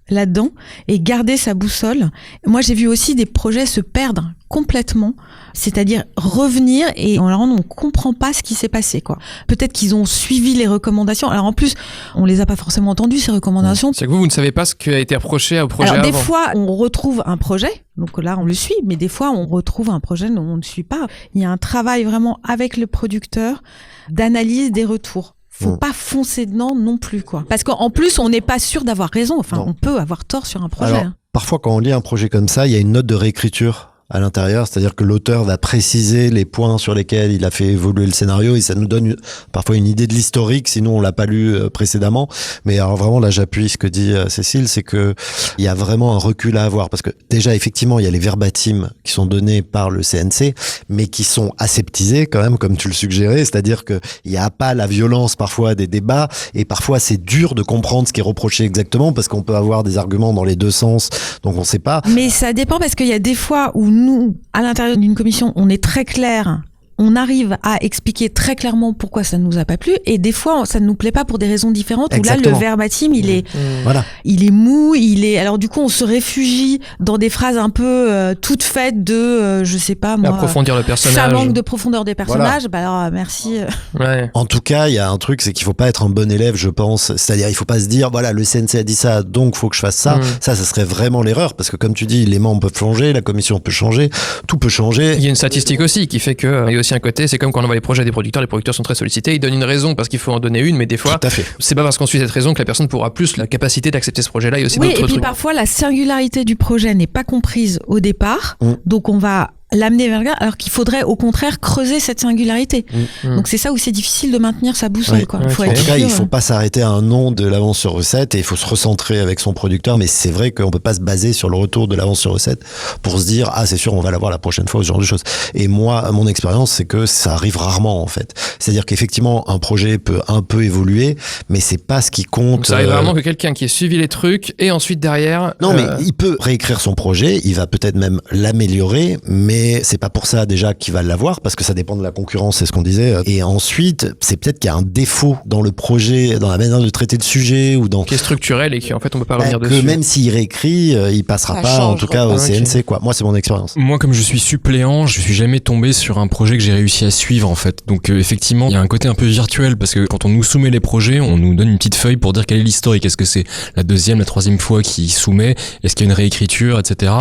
là-dedans et garder sa boussole. Moi, j'ai vu aussi des projets se perdre complètement, c'est-à-dire revenir et on ne comprend pas ce qui s'est passé, quoi. Peut-être qu'ils ont suivi les recommandations. Alors en plus, on les a pas forcément entendues, ces recommandations. C'est que vous ne savez pas ce qui a été reproché au projet Alors avant. des fois, on retrouve un projet, donc là on le suit, mais des fois on retrouve un projet dont on ne suit pas. Il y a un travail vraiment avec le producteur d'analyse des retours. Faut pas foncer dedans non plus, quoi. Parce qu'en plus, on n'est pas sûr d'avoir raison. Enfin, on peut avoir tort sur un projet. Alors, parfois, quand on lit un projet comme ça, il y a une note de réécriture à l'intérieur, c'est-à-dire que l'auteur va préciser les points sur lesquels il a fait évoluer le scénario et ça nous donne parfois une idée de l'historique, sinon on l'a pas lu précédemment. Mais alors vraiment là j'appuie ce que dit Cécile, c'est que il y a vraiment un recul à avoir parce que déjà effectivement il y a les verbatims qui sont donnés par le CNC, mais qui sont aseptisés quand même comme tu le suggérais, c'est-à-dire que il y a pas la violence parfois des débats et parfois c'est dur de comprendre ce qui est reproché exactement parce qu'on peut avoir des arguments dans les deux sens, donc on sait pas. Mais ça dépend parce qu'il y a des fois où nous, à l'intérieur d'une commission, on est très clair, on arrive à expliquer très clairement pourquoi ça ne nous a pas plu, et des fois, ça ne nous plaît pas pour des raisons différentes, Exactement. où là, le verbatim, il est mou, alors du coup, on se réfugie dans des phrases un peu toutes faites de, je sais pas, moi. Approfondir le personnage. Ça manque de profondeur des personnages, bah alors, merci. Ouais. En tout cas, il y a un truc, c'est qu'il faut pas être un bon élève, je pense. C'est-à-dire, il faut pas se dire, voilà, le CNC a dit ça, donc faut que je fasse ça. Ça serait vraiment l'erreur, parce que comme tu dis, les membres peuvent changer, la commission peut changer, tout peut changer. Il y a une statistique aussi qui fait que, il y a aussi un côté, c'est comme quand on voit les projets des producteurs, les producteurs sont très sollicités, ils donnent une raison parce qu'il faut en donner une, mais des fois, Tout à fait. c'est pas parce qu'on suit cette raison que la personne pourra plus la capacité d'accepter ce projet-là. Il y a aussi Oui, d'autres et puis trucs. parfois, la singularité du projet n'est pas comprise au départ, donc on va l'amener vers là, alors qu'il faudrait au contraire creuser cette singularité. Donc c'est ça où c'est difficile de maintenir sa boussole. Oui. Quoi. Ouais, Faut En être tout cas, sûr, il faut pas s'arrêter à un nom de l'avance sur recette et il faut se recentrer avec son producteur. Mais c'est vrai qu'on peut pas se baser sur le retour de l'avance sur recette pour se dire ah c'est sûr on va l'avoir la prochaine fois ou ce genre de choses. Et moi, mon expérience, c'est que ça arrive rarement en fait. C'est-à-dire qu'effectivement un projet peut un peu évoluer, mais c'est pas ce qui compte. Donc ça arrive vraiment que quelqu'un qui ait suivi les trucs et ensuite derrière. Non, mais il peut réécrire son projet, il va peut-être même l'améliorer, mais c'est pas pour ça déjà qu'il va l'avoir, parce que ça dépend de la concurrence, c'est ce qu'on disait. Et ensuite, c'est peut-être qu'il y a un défaut dans le projet, dans la manière de traiter le sujet, ou dans... qui est structurel et qui en fait on peut pas Bah, revenir que dessus. même s'il réécrit, il passera Ça pas, en change, tout cas, au ok. CNC, quoi. Moi, c'est mon expérience. Moi, comme je suis suppléant, je suis jamais tombé sur un projet que j'ai réussi à suivre, en fait. Donc, effectivement, il y a un côté un peu virtuel, parce que quand on nous soumet les projets, on nous donne une petite feuille pour dire quel est l'historique. Est-ce que c'est la deuxième, la troisième fois qu'il soumet? Est-ce qu'il y a une réécriture, etc.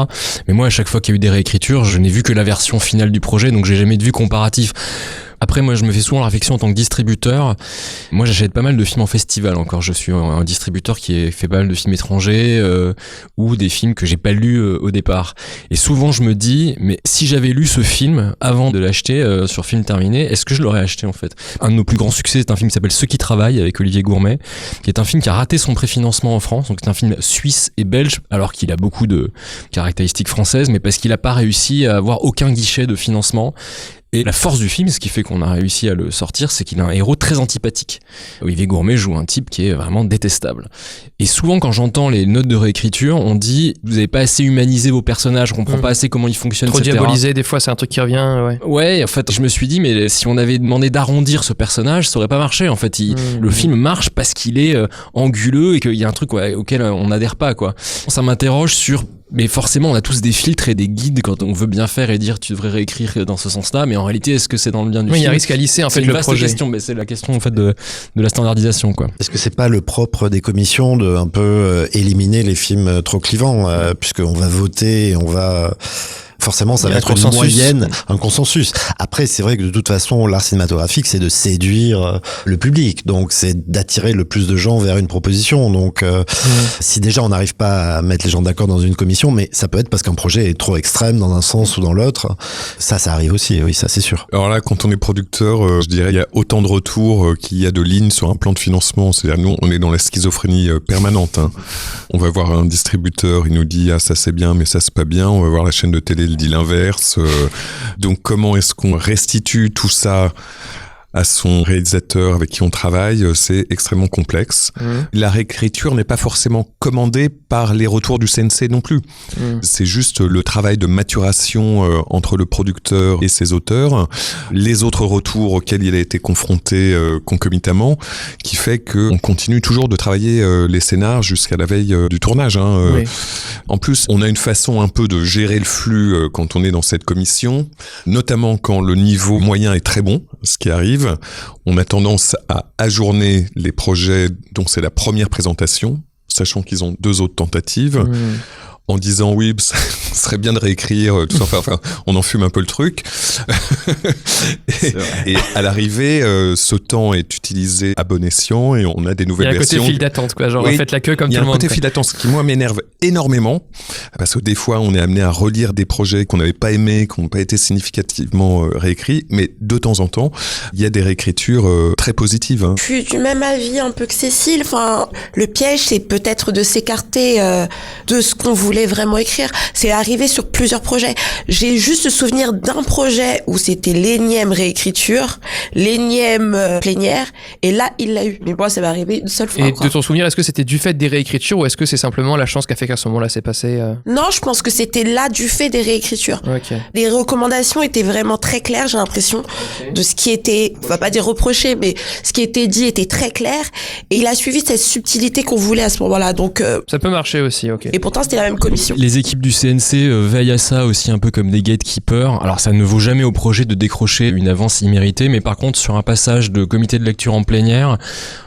Mais moi, à chaque fois qu'il y a eu des réécritures, je n'ai vu que la version finale du projet, donc j'ai jamais de vue comparatif. Après, moi, je me fais souvent la réflexion en tant que distributeur. Moi, j'achète pas mal de films en festival encore. Je suis un distributeur qui fait pas mal de films étrangers ou des films que j'ai pas lus au départ. Et souvent, je me dis, mais si j'avais lu ce film avant de l'acheter sur Film Terminé, est-ce que je l'aurais acheté en fait? Un de nos plus grands succès, c'est un film qui s'appelle Ceux qui travaillent avec Olivier Gourmet, qui est un film qui a raté son préfinancement en France. Donc, c'est un film suisse et belge, alors qu'il a beaucoup de caractéristiques françaises, mais parce qu'il a pas réussi à avoir aucun guichet de financement. Et la force du film, ce qui fait qu'on a réussi à le sortir, c'est qu'il a un héros très antipathique. Olivier Gourmet joue un type qui est vraiment détestable. Et souvent, quand j'entends les notes de réécriture, on dit vous avez pas assez humanisé vos personnages, on comprend pas assez comment ils fonctionnent, Trop etc. diabolisé, des fois c'est un truc qui revient. Ouais. Ouais, en fait, je me suis dit, mais si on avait demandé d'arrondir ce personnage, ça aurait pas marché. En fait, le film marche parce qu'il est anguleux et qu'il y a un truc auquel on n'adhère pas, quoi. Ça m'interroge sur. Mais forcément, on a tous des filtres et des guides quand on veut bien faire et dire tu devrais réécrire dans ce sens-là. Mais en réalité, est-ce que c'est dans le bien du Oui, il film? y a un risque à lisser en C'est fait une le vaste projet. question, mais c'est la question en fait de la standardisation, quoi. Est-ce que c'est pas le propre des commissions de un peu éliminer les films trop clivants, puisqu'on va voter et on va... Forcément, ça Il y va a être un une consensus. moyenne, un consensus. Après, c'est vrai que de toute façon, l'art cinématographique, c'est de séduire le public. Donc, c'est d'attirer le plus de gens vers une proposition. Donc, si déjà on n'arrive pas à mettre les gens d'accord dans une commission, mais ça peut être parce qu'un projet est trop extrême dans un sens ou dans l'autre. Ça arrive aussi. Oui, ça, c'est sûr. Alors là, quand on est producteur, je dirais il y a autant de retours qu'il y a de lignes sur un plan de financement. C'est-à-dire, nous, on est dans la schizophrénie permanente. Hein. On va voir un distributeur, il nous dit ah ça c'est bien, mais ça c'est pas bien. On va voir la chaîne de télé, il dit l'inverse. Donc comment est-ce qu'on restitue tout ça à son réalisateur avec qui on travaille, c'est extrêmement complexe. La réécriture n'est pas forcément commandée par les retours du CNC non plus. C'est juste le travail de maturation entre le producteur et ses auteurs, les autres retours auxquels il a été confronté concomitamment, qui fait qu'on continue toujours de travailler les scénars jusqu'à la veille du tournage. Oui. En plus, on a une façon un peu de gérer le flux quand on est dans cette commission, notamment quand le niveau moyen est très bon, ce qui arrive. On a tendance à ajourner les projets dont c'est la première présentation, sachant qu'ils ont 2 autres tentatives, en disant oui, ça serait bien de réécrire tout ça. Enfin, on en fume un peu le truc. et à l'arrivée, ce temps est utilisé à bon escient et on a des nouvelles versions. Il y a un côté file d'attente, quoi. Genre, oui, faites la queue comme tout le monde. Il y a un côté file d'attente, ce qui, moi, m'énerve énormément. Parce que des fois, on est amené à relire des projets qu'on n'avait pas aimés, qui n'ont pas été significativement réécrits. Mais de temps en temps, il y a des réécritures très positives. Je suis du même avis un peu que Cécile. Enfin, le piège, c'est peut-être de s'écarter de ce qu'on voulait vraiment écrire. C'est arrivé sur plusieurs projets. J'ai juste le souvenir d'un projet où c'était l'énième réécriture, l'énième plénière, et là, il l'a eu. Mais moi, ça m'est arrivé une seule fois. Et de ton souvenir, est-ce que c'était du fait des réécritures ou est-ce que c'est simplement la chance qu'a fait qu'à ce moment-là, c'est passé Non, je pense que c'était là du fait des réécritures. Okay. Les recommandations étaient vraiment très claires, j'ai l'impression, de ce qui était, on va pas dire reproché, mais ce qui était dit était très clair, et il a suivi cette subtilité qu'on voulait à ce moment-là. Donc ça peut marcher aussi, ok. Et pourtant, c'était la même commission. Les équipes du CNC veillent à ça aussi un peu comme des gatekeepers. Alors ça ne vaut jamais au projet de décrocher une avance imméritée, mais par contre sur un passage de comité de lecture en plénière,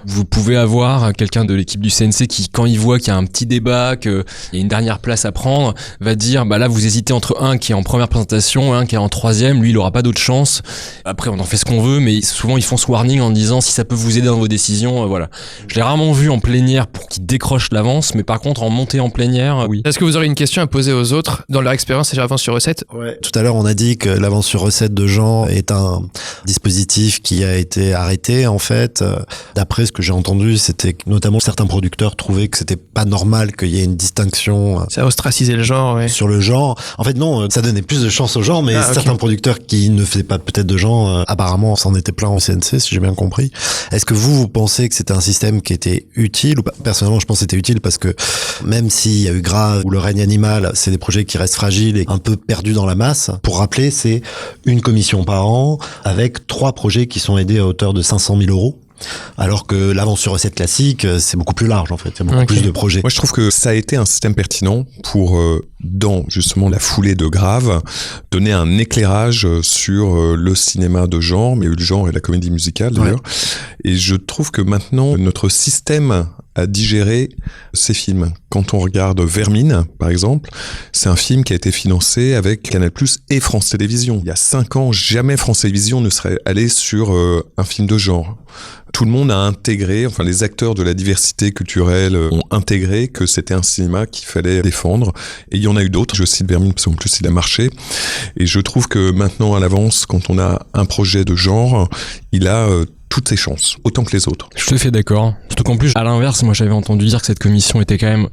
vous pouvez avoir quelqu'un de l'équipe du CNC qui, quand il voit qu'il y a un petit débat, qu'il y a une dernière place à prendre, va dire bah là vous hésitez entre un qui est en première présentation et un qui est en troisième, lui il aura pas d'autre chance. Après on en fait ce qu'on veut, mais souvent ils font ce warning en disant si ça peut vous aider dans vos décisions, voilà. Je l'ai rarement vu en plénière pour qu'il décroche l'avance, mais par contre en montée en plénière, oui. Est-ce que vous aurez une question à poser aux autres dans leur expérience et l'avance sur recette? Ouais. Tout à l'heure, on a dit que l'avance sur recette de Jean est un dispositif qui a été arrêté, en fait. D'après ce que j'ai entendu, c'était que notamment certains producteurs trouvaient que c'était pas normal qu'il y ait une distinction. Ça a ostracisé le genre, ouais. Sur le genre. En fait, non, ça donnait plus de chance au genre, mais certains producteurs qui ne faisaient pas peut-être de genre, apparemment, s'en étaient plein au CNC, si j'ai bien compris. Est-ce que vous pensez que c'était un système qui était utile ou pas? Personnellement, je pense que c'était utile parce que même s'il y a eu Grave ou Le Règne animal, c'est des projets qui restent fragiles et un peu perdus dans la masse. Pour rappeler, c'est une commission par an avec 3 projets qui sont aidés à hauteur de 500 000 €. Alors que l'avance sur recette classique, c'est beaucoup plus large en fait, il y a beaucoup plus de projets. Moi je trouve que ça a été un système pertinent pour, dans justement la foulée de Grave, donner un éclairage sur le cinéma de genre, mais le genre et la comédie musicale d'ailleurs. Et je trouve que maintenant notre système à digérer ces films. Quand on regarde Vermine, par exemple, c'est un film qui a été financé avec Canal+ et France Télévisions. Il y a 5 ans, jamais France Télévisions ne serait allé sur un film de genre. Tout le monde a intégré, enfin les acteurs de la diversité culturelle ont intégré que c'était un cinéma qu'il fallait défendre. Et il y en a eu d'autres, je cite Vermine parce qu'en plus il a marché. Et je trouve que maintenant à l'avance, quand on a un projet de genre, il a toutes ses chances, autant que les autres. Je suis tout à fait d'accord. Surtout qu'en plus, à l'inverse, moi j'avais entendu dire que cette commission était quand même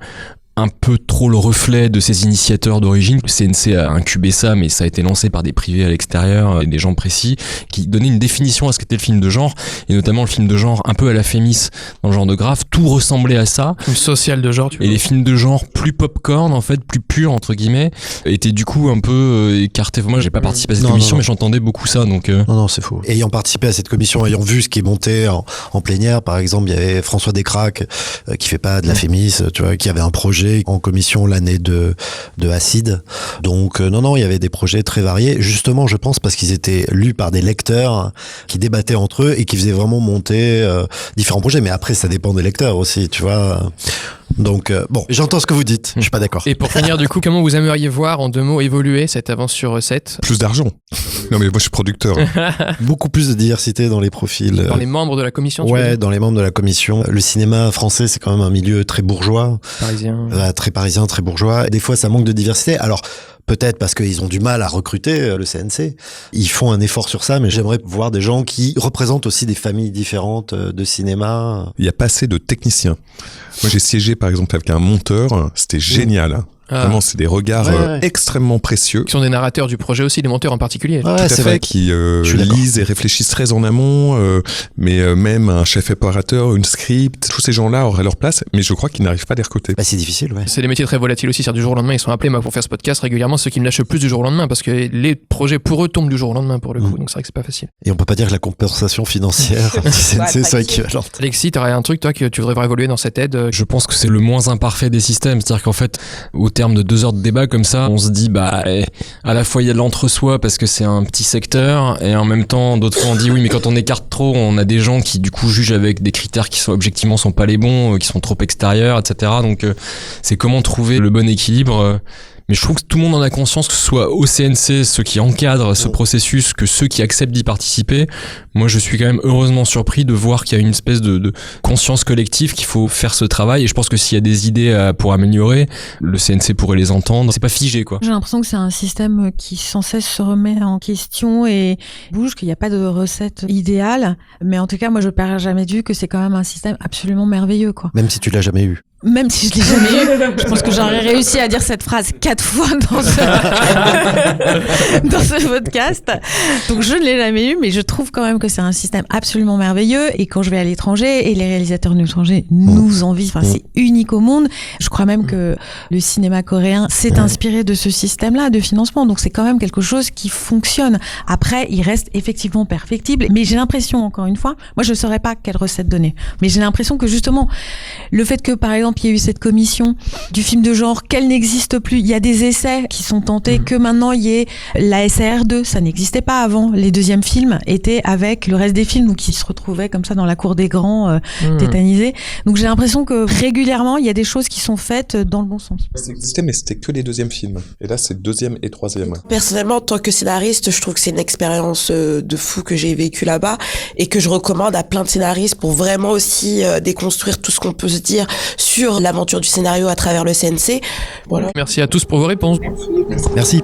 un peu trop le reflet de ses initiateurs d'origine. Le CNC a incubé ça, mais ça a été lancé par des privés à l'extérieur, des gens précis, qui donnaient une définition à ce qu'était le film de genre, et notamment le film de genre un peu à la Fémis, dans le genre de Grave, tout ressemblait à ça. Film social de genre, tu vois. Et les films de genre plus popcorn, en fait, plus purs, entre guillemets, étaient du coup un peu écartés. Moi, j'ai pas participé à cette commission, mais j'entendais beaucoup ça, donc... Non, c'est faux. Ayant participé à cette commission, ayant vu ce qui est monté en plénière, par exemple, il y avait François Descraques, qui fait pas de la Fémis, tu vois, qui avait un projet en commission l'année de Acide. Donc non, il y avait des projets très variés. Justement, je pense parce qu'ils étaient lus par des lecteurs qui débattaient entre eux et qui faisaient vraiment monter différents projets. Mais après, ça dépend des lecteurs aussi, tu vois. Donc bon, j'entends ce que vous dites, je suis pas d'accord. Et pour finir, du coup, comment vous aimeriez voir en 2 mots évoluer cette avance sur recette? Plus d'argent. Non mais moi je suis producteur. Beaucoup plus de diversité dans les profils. Dans les membres de la commission? Ouais, dans les membres de la commission. Le cinéma français, c'est quand même un milieu très bourgeois. Parisien. Très parisien, très bourgeois. Des fois, ça manque de diversité. Alors, peut-être parce qu'ils ont du mal à recruter le CNC. Ils font un effort sur ça, mais j'aimerais voir des gens qui représentent aussi des familles différentes de cinéma. Il n'y a pas assez de techniciens. Moi, j'ai siégé, par exemple, avec un monteur. C'était génial. Vraiment, c'est des regards extrêmement précieux. Qui sont des narrateurs du projet aussi, des monteurs en particulier. Tout à fait, qui lisent et réfléchissent très en amont, mais même un chef opérateur, une script, tous ces gens-là auraient leur place, mais je crois qu'ils n'arrivent pas à les recruter. C'est difficile, ouais. C'est des métiers très volatiles aussi, c'est-à-dire du jour au lendemain, ils sont appelés pour faire ce podcast régulièrement, ceux qui me lâchent le plus du jour au lendemain, parce que les projets pour eux tombent du jour au lendemain pour le coup, donc c'est vrai que c'est pas facile. Et on peut pas dire que la compensation financière du CNC soit équivalente. Alexis, t'aurais un truc, toi, que tu voudrais voir évoluer dans cette aide? Je pense que c'est le moins imparfait des systèmes, c'est-à-dire qu'en fait, au terme de 2 heures de débat comme ça, on se dit, à la fois il y a de l'entre-soi parce que c'est un petit secteur, et en même temps, d'autres fois on dit oui, mais quand on écarte trop, on a des gens qui du coup jugent avec des critères qui sont objectivement sont pas les bons, qui sont trop extérieurs, etc. Donc c'est comment trouver le bon équilibre. Mais je trouve que tout le monde en a conscience, que ce soit au CNC, ceux qui encadrent ce processus, que ceux qui acceptent d'y participer. Moi, je suis quand même heureusement surpris de voir qu'il y a une espèce de conscience collective qu'il faut faire ce travail. Et je pense que s'il y a des idées pour améliorer, le CNC pourrait les entendre. C'est pas figé, quoi. J'ai l'impression que c'est un système qui sans cesse se remet en question et bouge, qu'il n'y a pas de recette idéale. Mais en tout cas, moi, je perds jamais de vue que c'est quand même un système absolument merveilleux, quoi. Même si tu l'as jamais eu. Même si je l'ai jamais eu, je pense que j'aurais réussi à dire cette phrase 4 fois dans ce podcast. Donc je ne l'ai jamais eu, mais je trouve quand même que c'est un système absolument merveilleux. Et quand je vais à l'étranger, et les réalisateurs de l'étranger nous envient, c'est unique au monde. Je crois même que le cinéma coréen s'est inspiré de ce système-là de financement. Donc c'est quand même quelque chose qui fonctionne. Après, il reste effectivement perfectible. Mais j'ai l'impression, encore une fois, moi je ne saurais pas quelle recette donner. Mais j'ai l'impression que justement, le fait que par exemple, il y a eu cette commission du film de genre qu'elle n'existe plus. Il y a des essais qui sont tentés que maintenant il y ait la SAR2. Ça n'existait pas avant. Les deuxièmes films étaient avec le reste des films, donc ils se retrouvaient comme ça dans la cour des grands, tétanisés. Donc j'ai l'impression que régulièrement il y a des choses qui sont faites dans le bon sens. Ça existait, mais c'était que les deuxièmes films. Et là, c'est deuxième et troisième. Personnellement, en tant que scénariste, je trouve que c'est une expérience de fou que j'ai vécue là-bas et que je recommande à plein de scénaristes pour vraiment aussi déconstruire tout ce qu'on peut se dire sur l'aventure du scénario à travers le CNC. Voilà. Merci à tous pour vos réponses. Merci.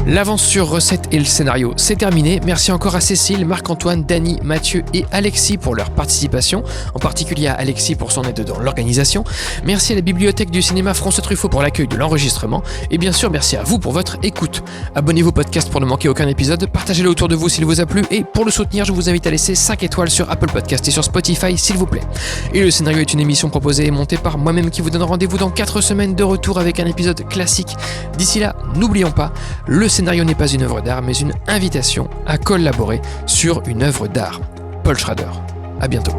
L'avance sur recette et le scénario, c'est terminé. Merci encore à Cécile, Marc-Antoine, Dany, Mathieu et Alexis pour leur participation, en particulier à Alexis pour son aide dans l'organisation. Merci à la Bibliothèque du cinéma François Truffaut pour l'accueil de l'enregistrement. Et bien sûr, merci à vous pour votre écoute. Abonnez-vous au podcast pour ne manquer aucun épisode, partagez-le autour de vous s'il vous a plu, et pour le soutenir, je vous invite à laisser 5 étoiles sur Apple Podcast et sur Spotify s'il vous plaît. Et le scénario est une émission proposée et montée par moi-même qui vous donne rendez-vous dans 4 semaines de retour avec un épisode classique. D'ici là, n'oublions pas, le scénario n'est pas une œuvre d'art, mais une invitation à collaborer sur une œuvre d'art. Paul Schrader. À bientôt.